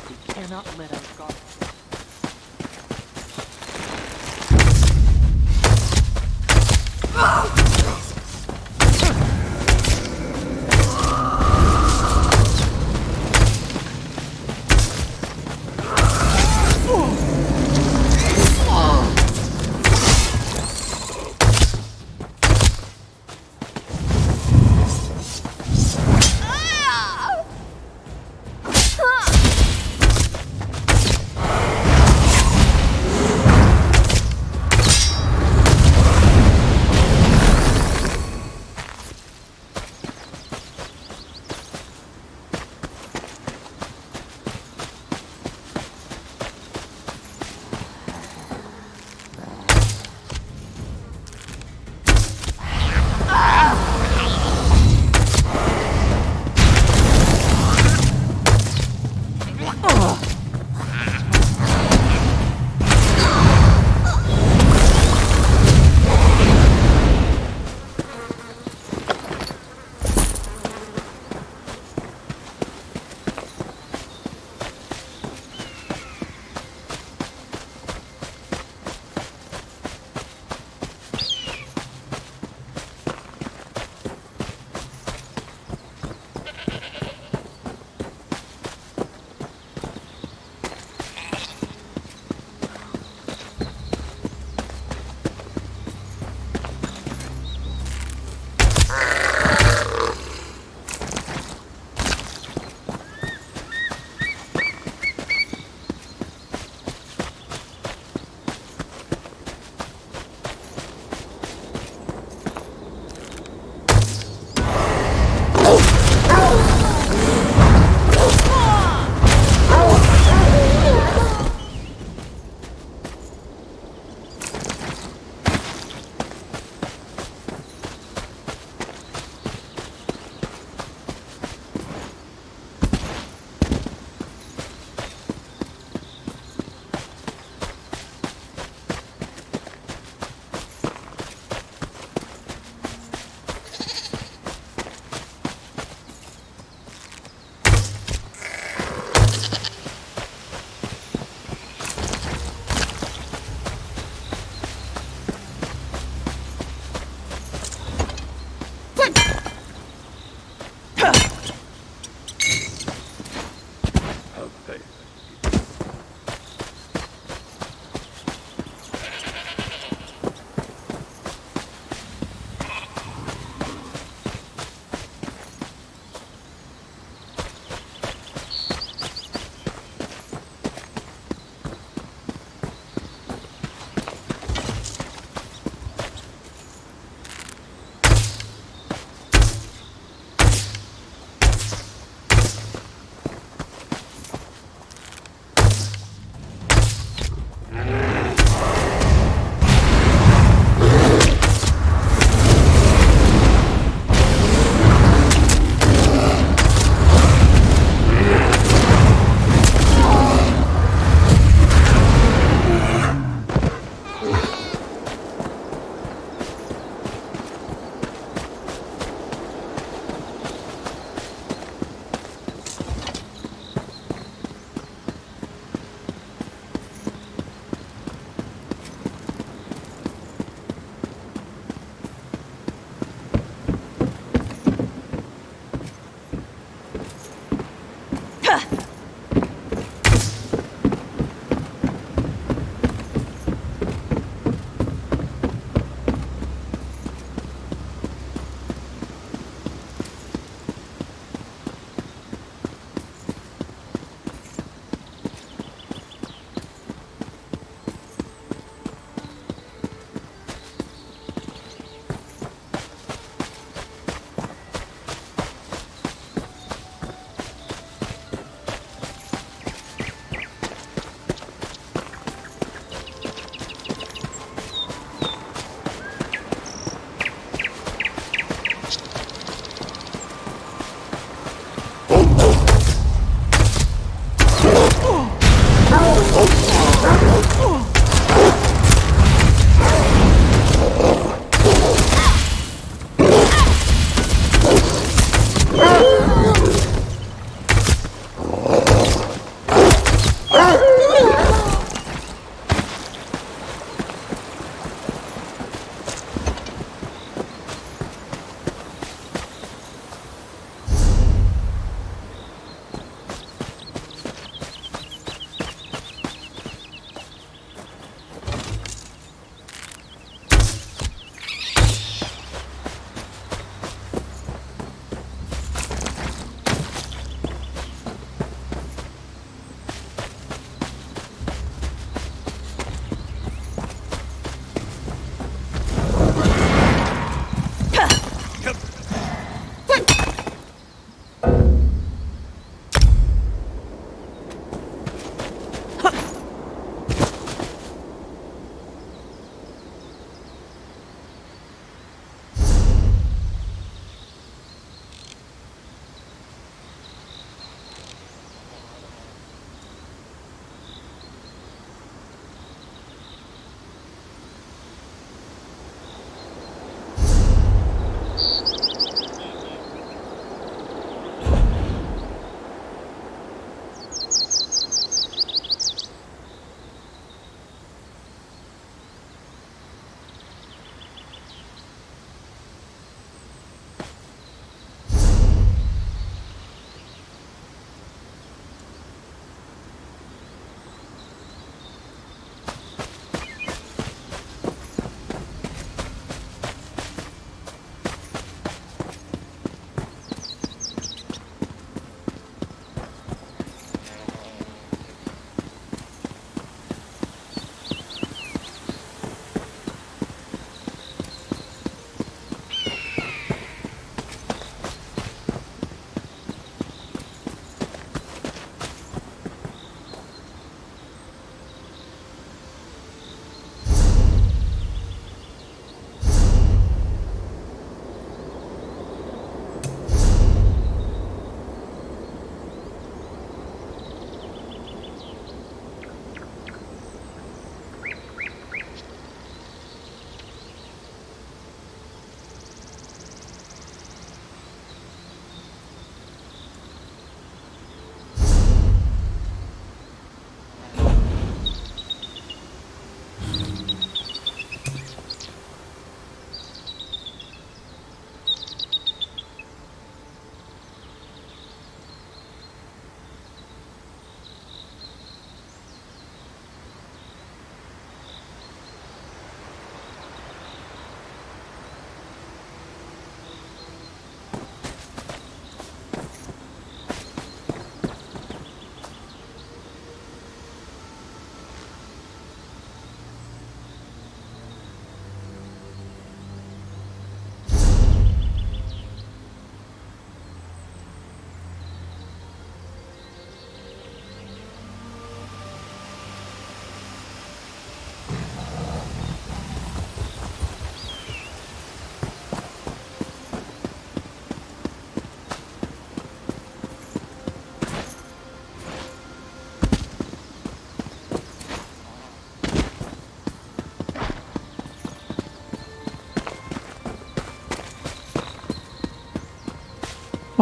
We cannot let our guard.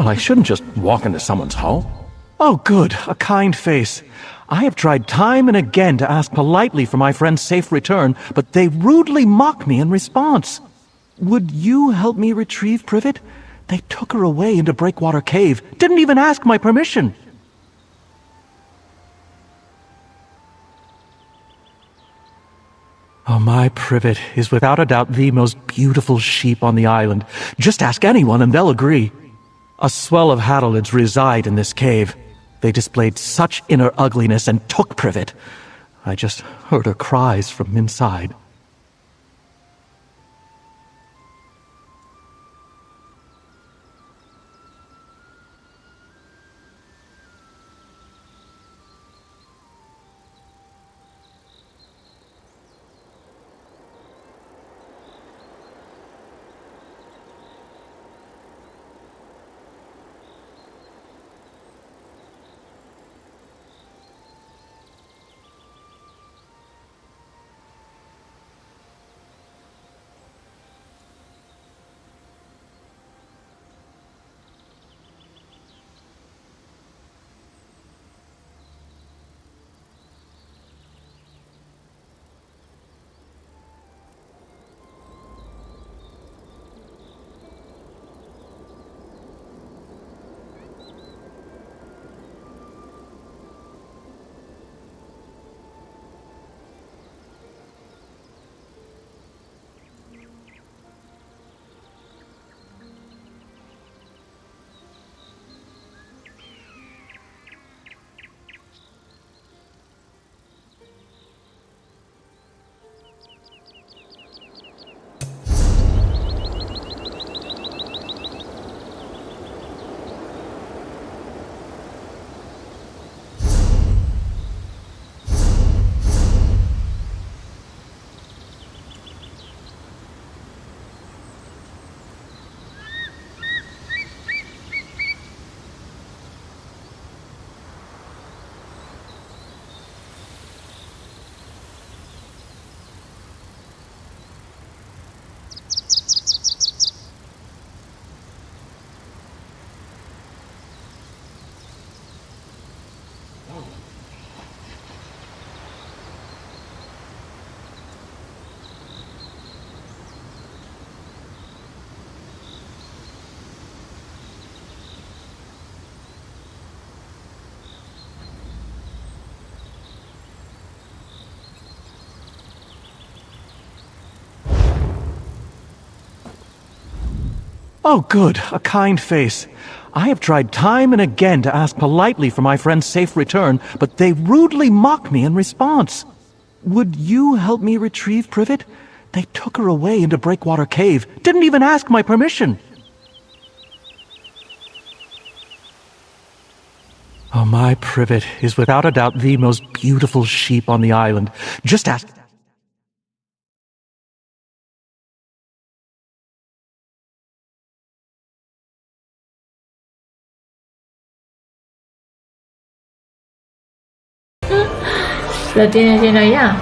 Well, I shouldn't just walk into someone's home. Oh, good, a kind face. I have tried time and again to ask politely for my friend's safe return, but they rudely mock me in response. Would you help me retrieve Privet? They took her away into Breakwater Cave, didn't even ask my permission. Oh, my Privet is without a doubt the most beautiful sheep on the island. Just ask anyone and they'll agree. A swell of Hadalids reside in this cave. They displayed such inner ugliness and took Privet. I just heard her cries from inside. Oh, good. A kind face. I have tried time and again to ask politely for my friend's safe return, but they rudely mock me in response. Would you help me retrieve Privet? They took her away into Breakwater Cave. Didn't even ask my permission. Oh, my Privet is without a doubt the most beautiful sheep on the island. Just ask... Lo tienes lleno ya.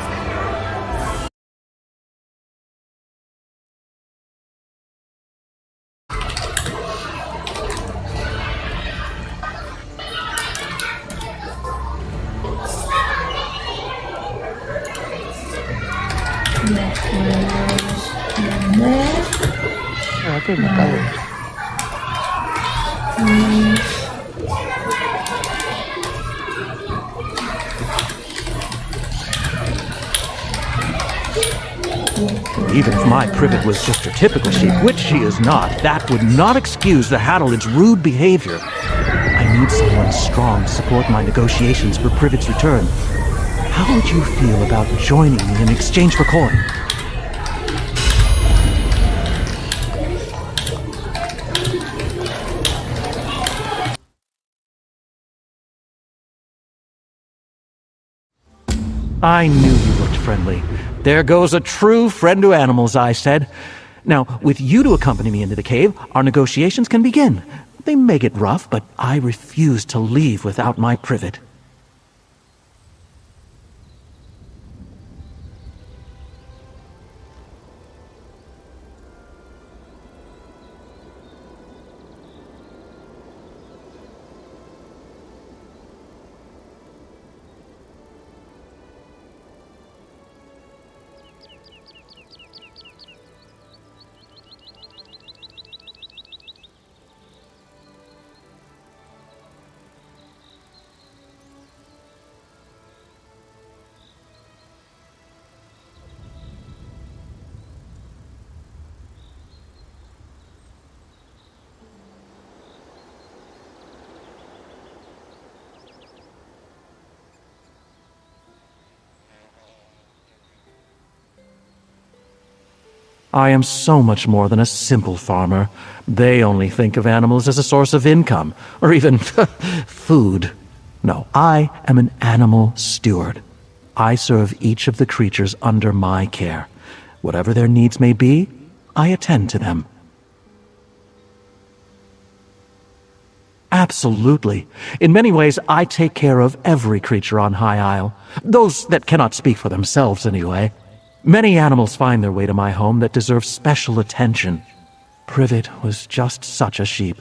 Even if my Privet was just your typical sheep, which she is not, that would not excuse the Hadalid's rude behavior. I need someone strong to support my negotiations for Privet's return. How would you feel about joining me in exchange for coin? I knew you looked friendly. There goes a true friend to animals, I said. Now, with you to accompany me into the cave, our negotiations can begin. They may get rough, but I refuse to leave without my Privet. I am so much more than a simple farmer. They only think of animals as a source of income, or even food. No, I am an animal steward. I serve each of the creatures under my care. Whatever their needs may be, I attend to them. Absolutely. In many ways, I take care of every creature on High Isle. Those that cannot speak for themselves, anyway. Many animals find their way to my home that deserve special attention. Privet was just such a sheep.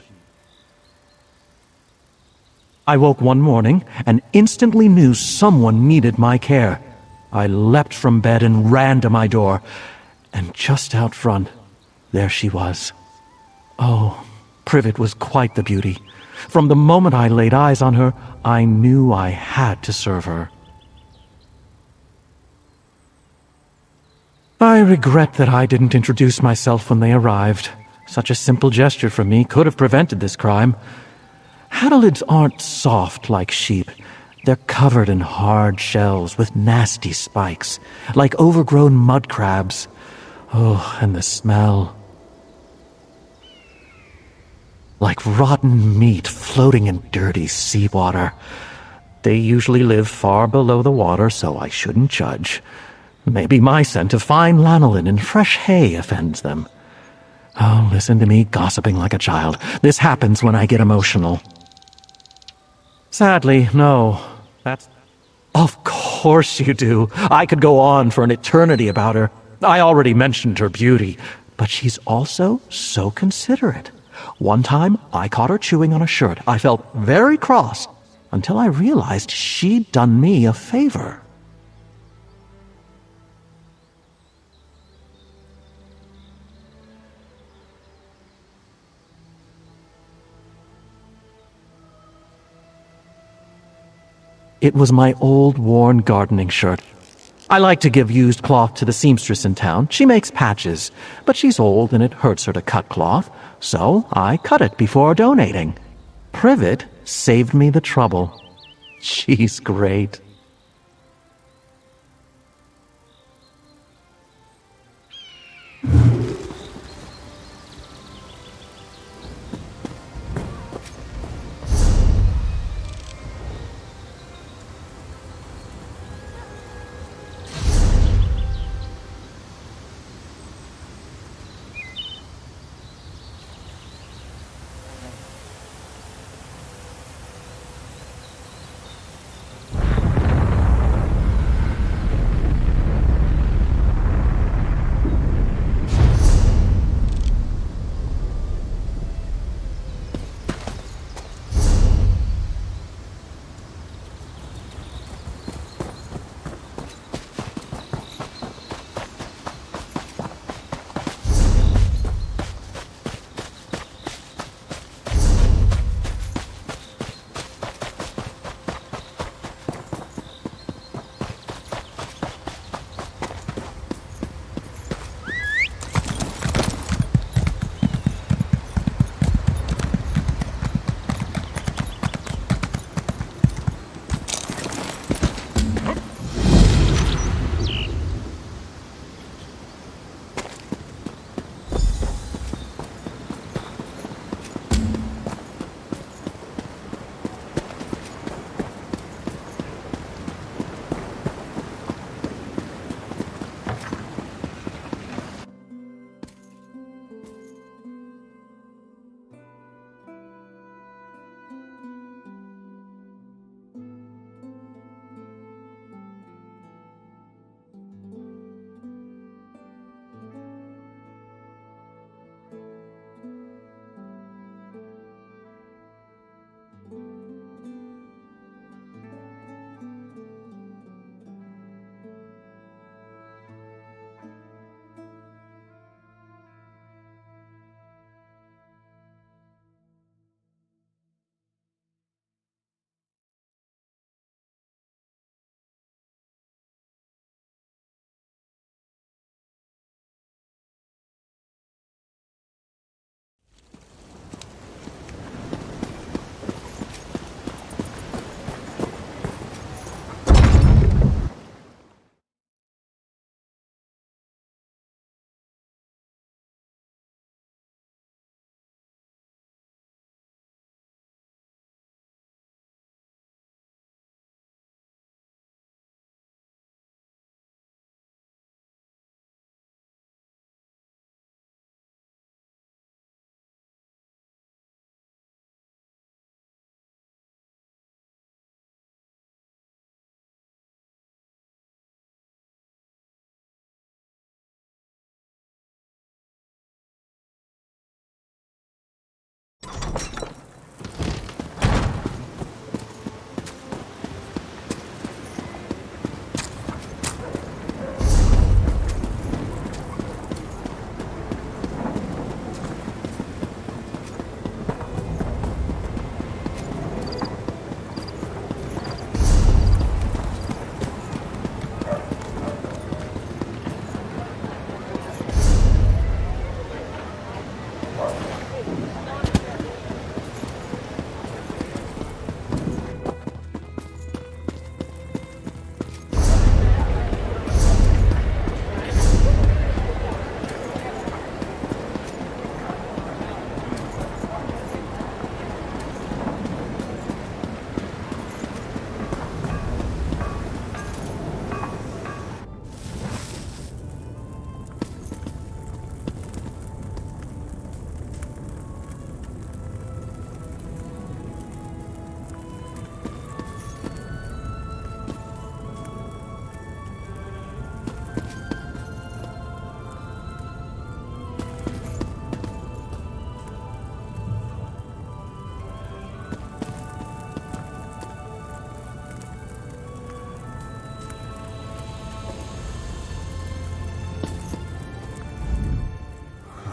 I woke one morning and instantly knew someone needed my care. I leapt from bed and ran to my door, and just out front, there she was. Oh, Privet was quite the beauty. From the moment I laid eyes on her, I knew I had to serve her. I regret that I didn't introduce myself when they arrived. Such a simple gesture from me could have prevented this crime. Hadalids aren't soft like sheep. They're covered in hard shells with nasty spikes, like overgrown mud crabs. Oh, and the smell. Like rotten meat floating in dirty seawater. They usually live far below the water, so I shouldn't judge. Maybe my scent of fine lanolin and fresh hay offends them. Oh, listen to me gossiping like a child. This happens when I get emotional. Sadly, no. That's... Of course you do. I could go on for an eternity about her. I already mentioned her beauty, but she's also so considerate. One time, I caught her chewing on a shirt. I felt very cross until I realized she'd done me a favor. It was my old, worn gardening shirt. I like to give used cloth to the seamstress in town. She makes patches, but she's old and it hurts her to cut cloth, so I cut it before donating. Privet saved me the trouble. She's great.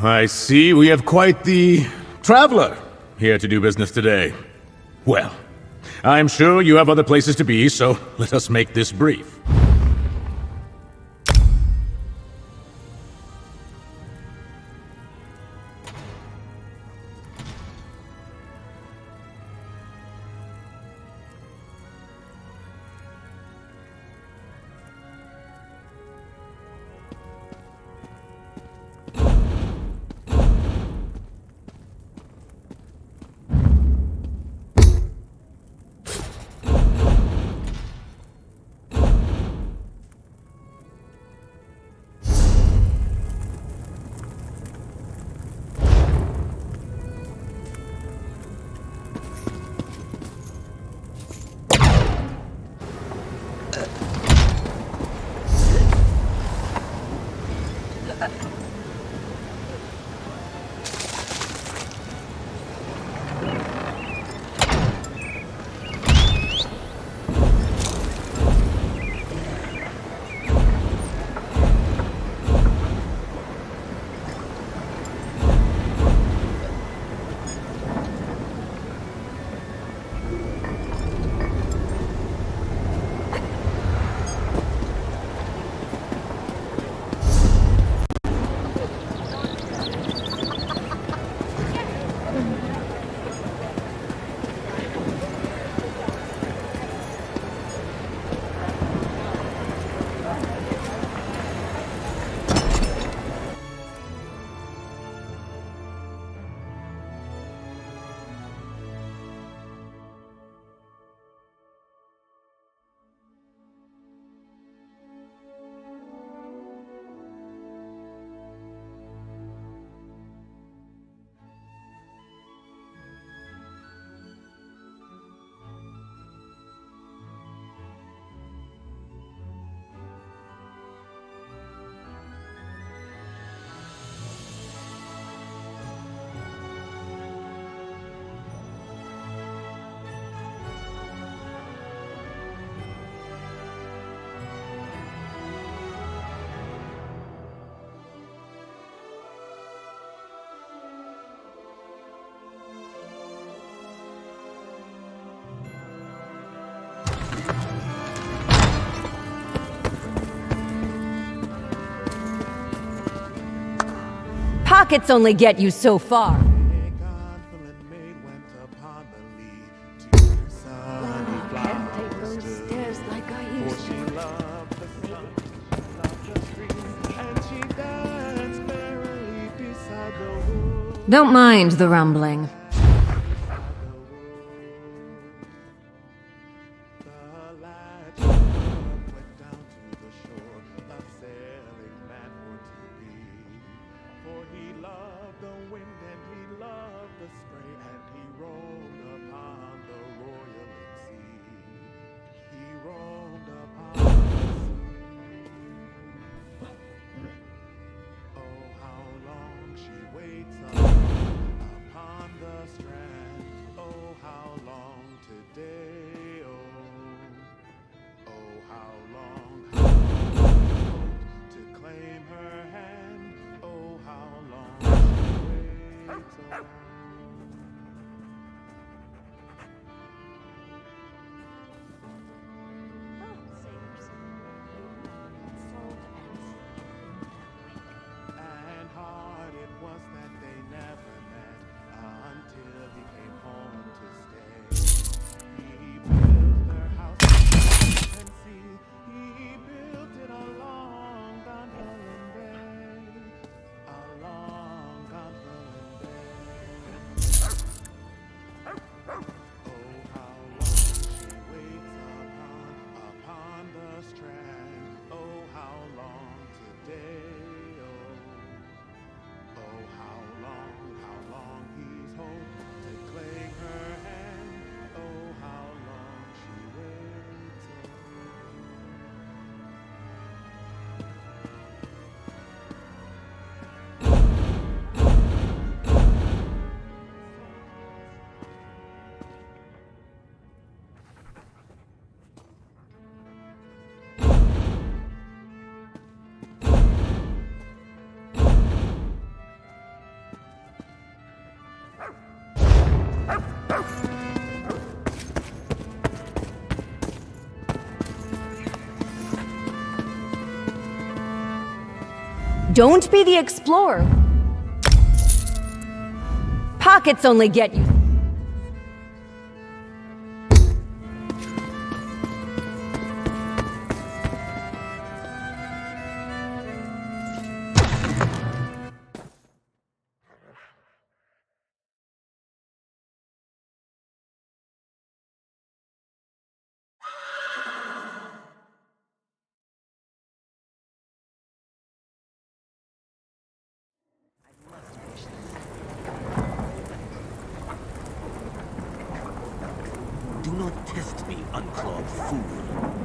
I see we have quite the traveler here to do business today. Well, I'm sure you have other places to be, so let us make this brief. Pockets only get you so far. Don't mind the rumbling. Don't be the explorer. Pockets only get you. Do not test me, unclawed fool.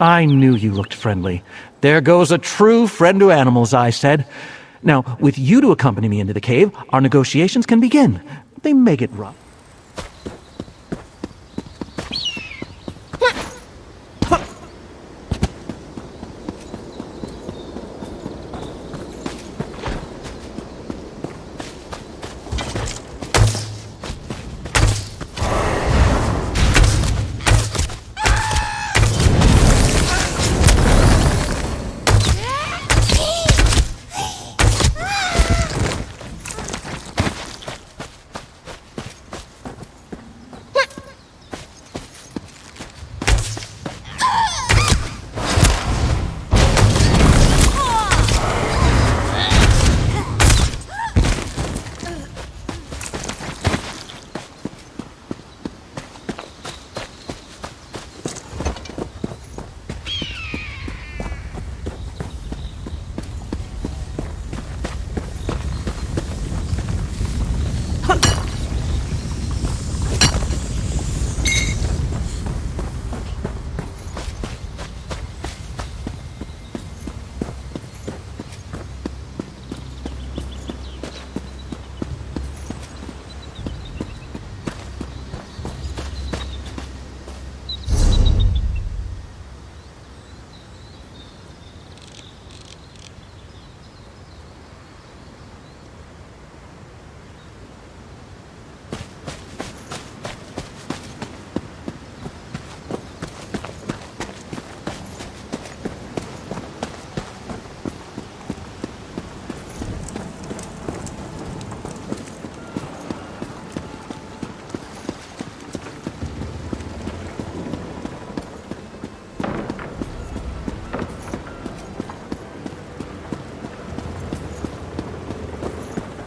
I knew you looked friendly. There goes a true friend to animals, I said. Now, with you to accompany me into the cave, our negotiations can begin. They may get rough.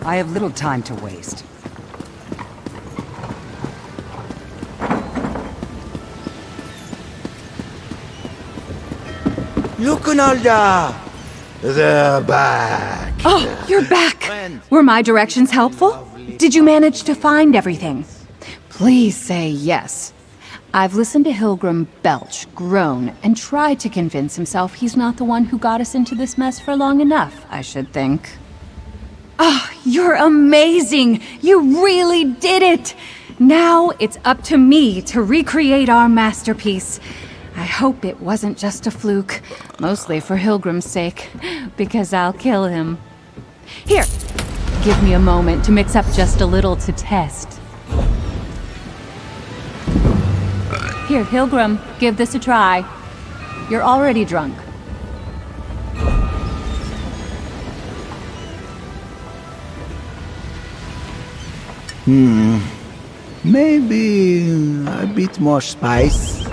I have little time to waste. Lukunalda! They're back. Oh, you're back! Were my directions helpful? Did you manage to find everything? Please say yes. I've listened to Hilgrim belch, groan, and try to convince himself he's not the one who got us into this mess for long enough, I should think. Oh, you're amazing! You really did it! Now it's up to me to recreate our masterpiece. I hope it wasn't just a fluke, mostly for Hilgrim's sake, because I'll kill him. Here, give me a moment to mix up just a little to test. Here, Hilgrim, give this a try. You're already drunk. Maybe a bit more spice.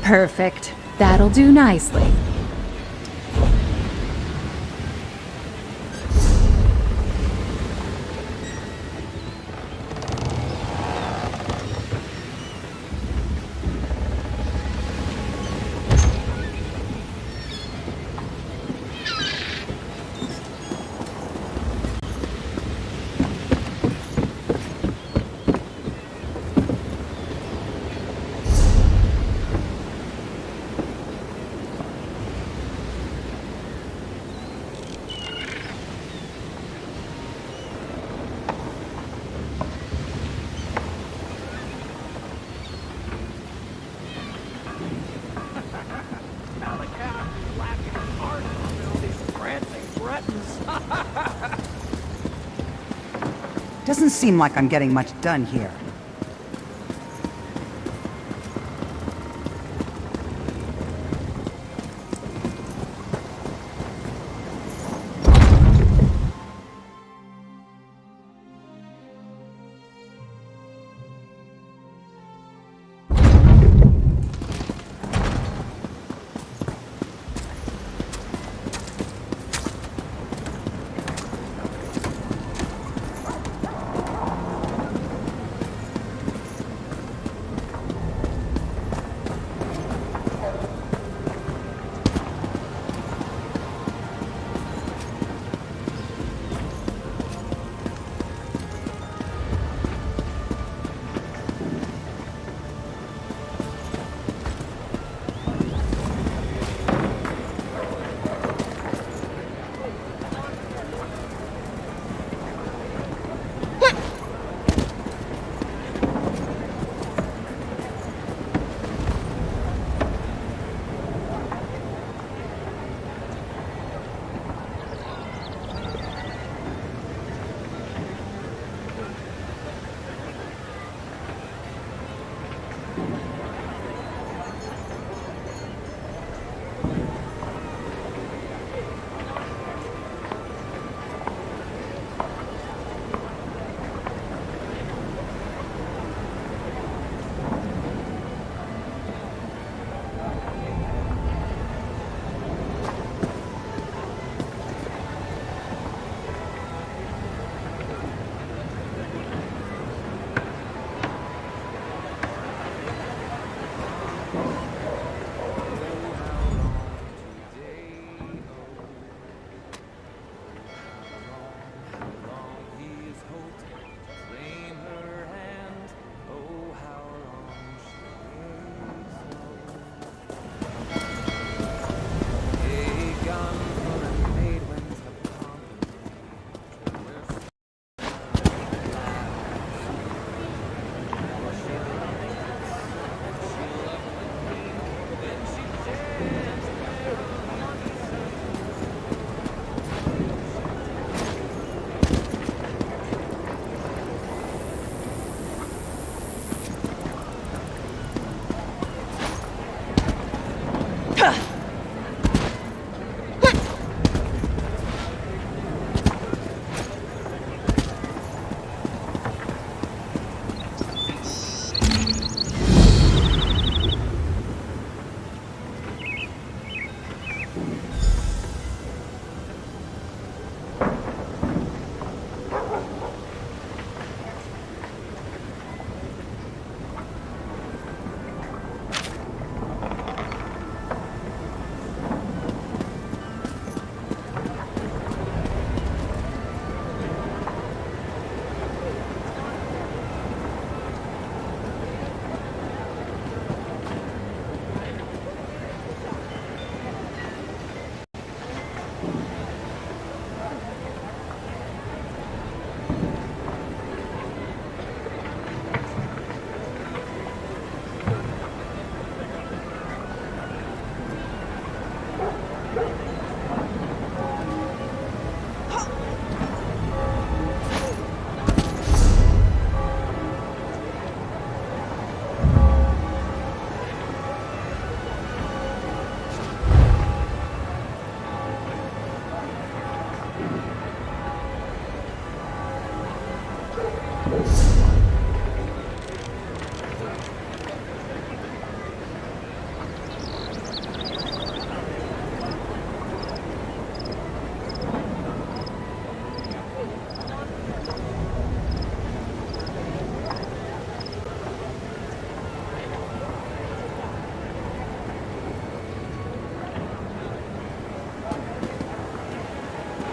Perfect. That'll do nicely. Doesn't seem like I'm getting much done here.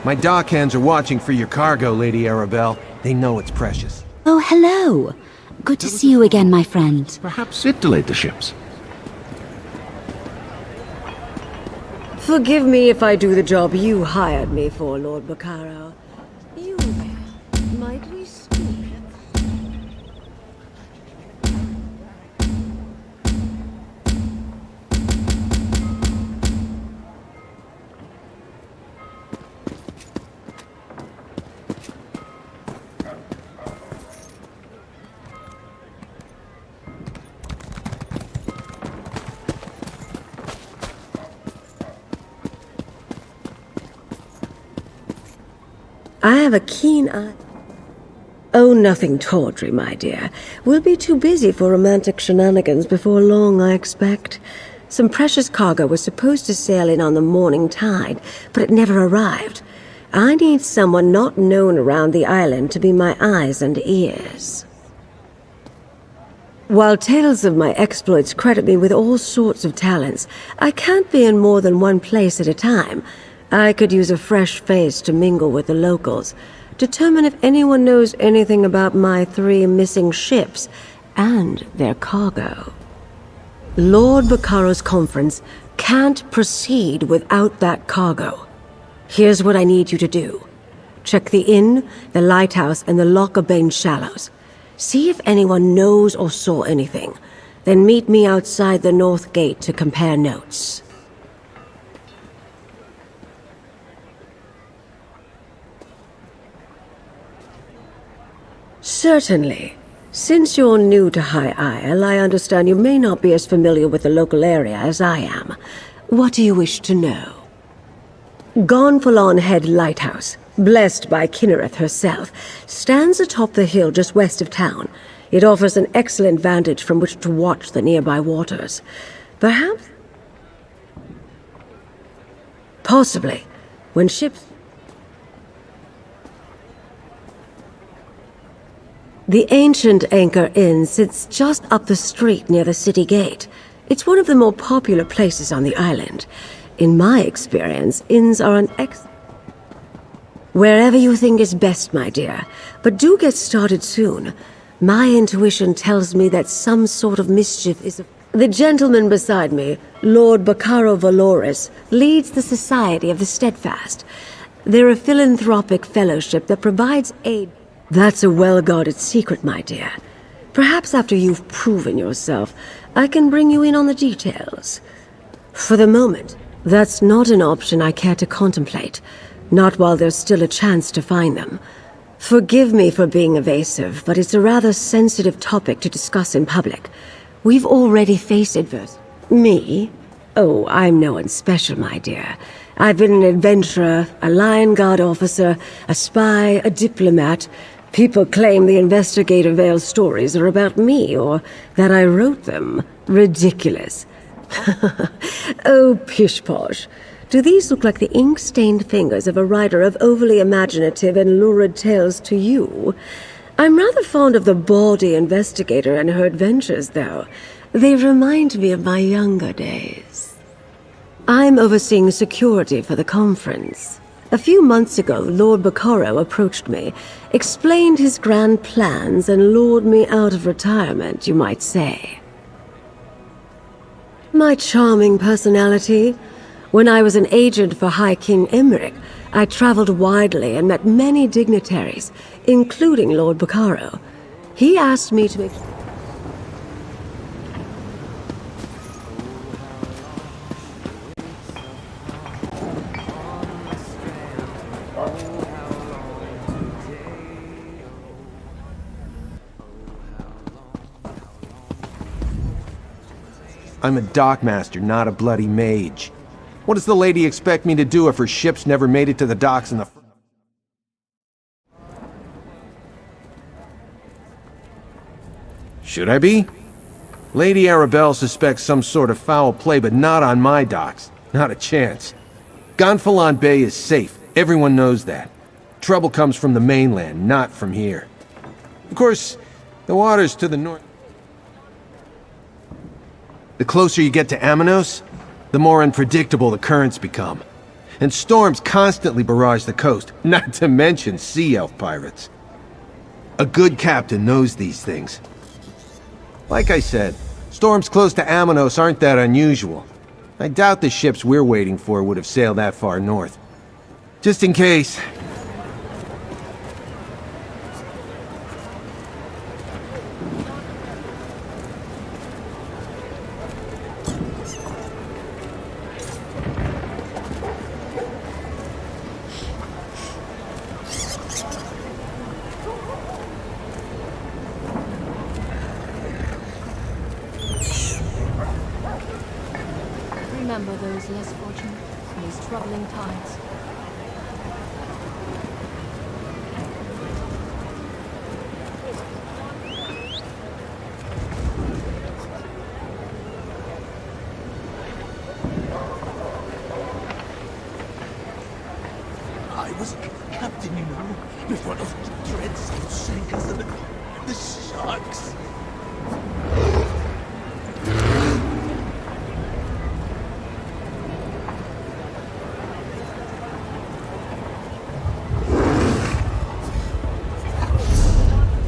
My dockhands are watching for your cargo, Lady Arabelle. They know it's precious. Oh, hello. Good to see you again, my friend. Perhaps it delayed the ships. Forgive me if I do the job you hired me for, Lord Baccaro. You there, might we speak? I have a keen eye. Oh, nothing tawdry, my dear. We'll be too busy for romantic shenanigans before long, I expect. Some precious cargo was supposed to sail in on the morning tide, but it never arrived. I need someone not known around the island to be my eyes and ears. While tales of my exploits credit me with all sorts of talents, I can't be in more than one place at a time. I could use a fresh face to mingle with the locals, determine if anyone knows anything about my 3 missing ships and their cargo. Lord Baccaro's conference can't proceed without that cargo. Here's what I need you to do. Check the inn, the lighthouse, and the Lockabane Shallows. See if anyone knows or saw anything. Then meet me outside the North Gate to compare notes. Certainly. Since you're new to High Isle, I understand you may not be as familiar with the local area as I am. What do you wish to know? Gonfalon Head Lighthouse, blessed by Kinnereth herself, stands atop the hill just west of town. It offers an excellent vantage from which to watch the nearby waters. Perhaps? Possibly. When ships... The ancient Anchor Inn sits just up the street near the city gate. It's one of the more popular places on the island. In my experience, inns are an Wherever you think is best, my dear. But do get started soon. My intuition tells me that some sort of mischief is... The gentleman beside me, Lord Baccaro Valoris, leads the Society of the Steadfast. They're a philanthropic fellowship that provides aid... That's a well-guarded secret, my dear. Perhaps after you've proven yourself, I can bring you in on the details. For the moment, that's not an option I care to contemplate. Not while there's still a chance to find them. Forgive me for being evasive, but it's a rather sensitive topic to discuss in public. We've already faced adversity. Me? Oh, I'm no one special, my dear. I've been an adventurer, a Lion Guard officer, a spy, a diplomat. People claim the Investigator Vale stories are about me, or that I wrote them. Ridiculous. Oh, pish-posh. Do these look like the ink-stained fingers of a writer of overly imaginative and lurid tales to you? I'm rather fond of the bawdy investigator and her adventures, though. They remind me of my younger days. I'm overseeing security for the conference. A few months ago, Lord Baccaro approached me, explained his grand plans, and lured me out of retirement, you might say. My charming personality. When I was an agent for High King Emmerich, I traveled widely and met many dignitaries, including Lord Baccaro. He asked me to make... I'm a dockmaster, not a bloody mage. What does the lady expect me to do if her ships never made it to the docks in the... Should I be? Lady Arabelle suspects some sort of foul play, but not on my docks. Not a chance. Gonfalon Bay is safe. Everyone knows that. Trouble comes from the mainland, not from here. Of course, the waters to the north... The closer you get to Amanos, the more unpredictable the currents become. and storms constantly barrage the coast, not to mention sea elf pirates. A good captain knows these things. Like I said, storms close to Amanos aren't that unusual. I doubt the ships we're waiting for would have sailed that far north. Just in case. Remember those less fortunate, these troubling times. I was captain, you know, before those dreadsails sank us and the sharks.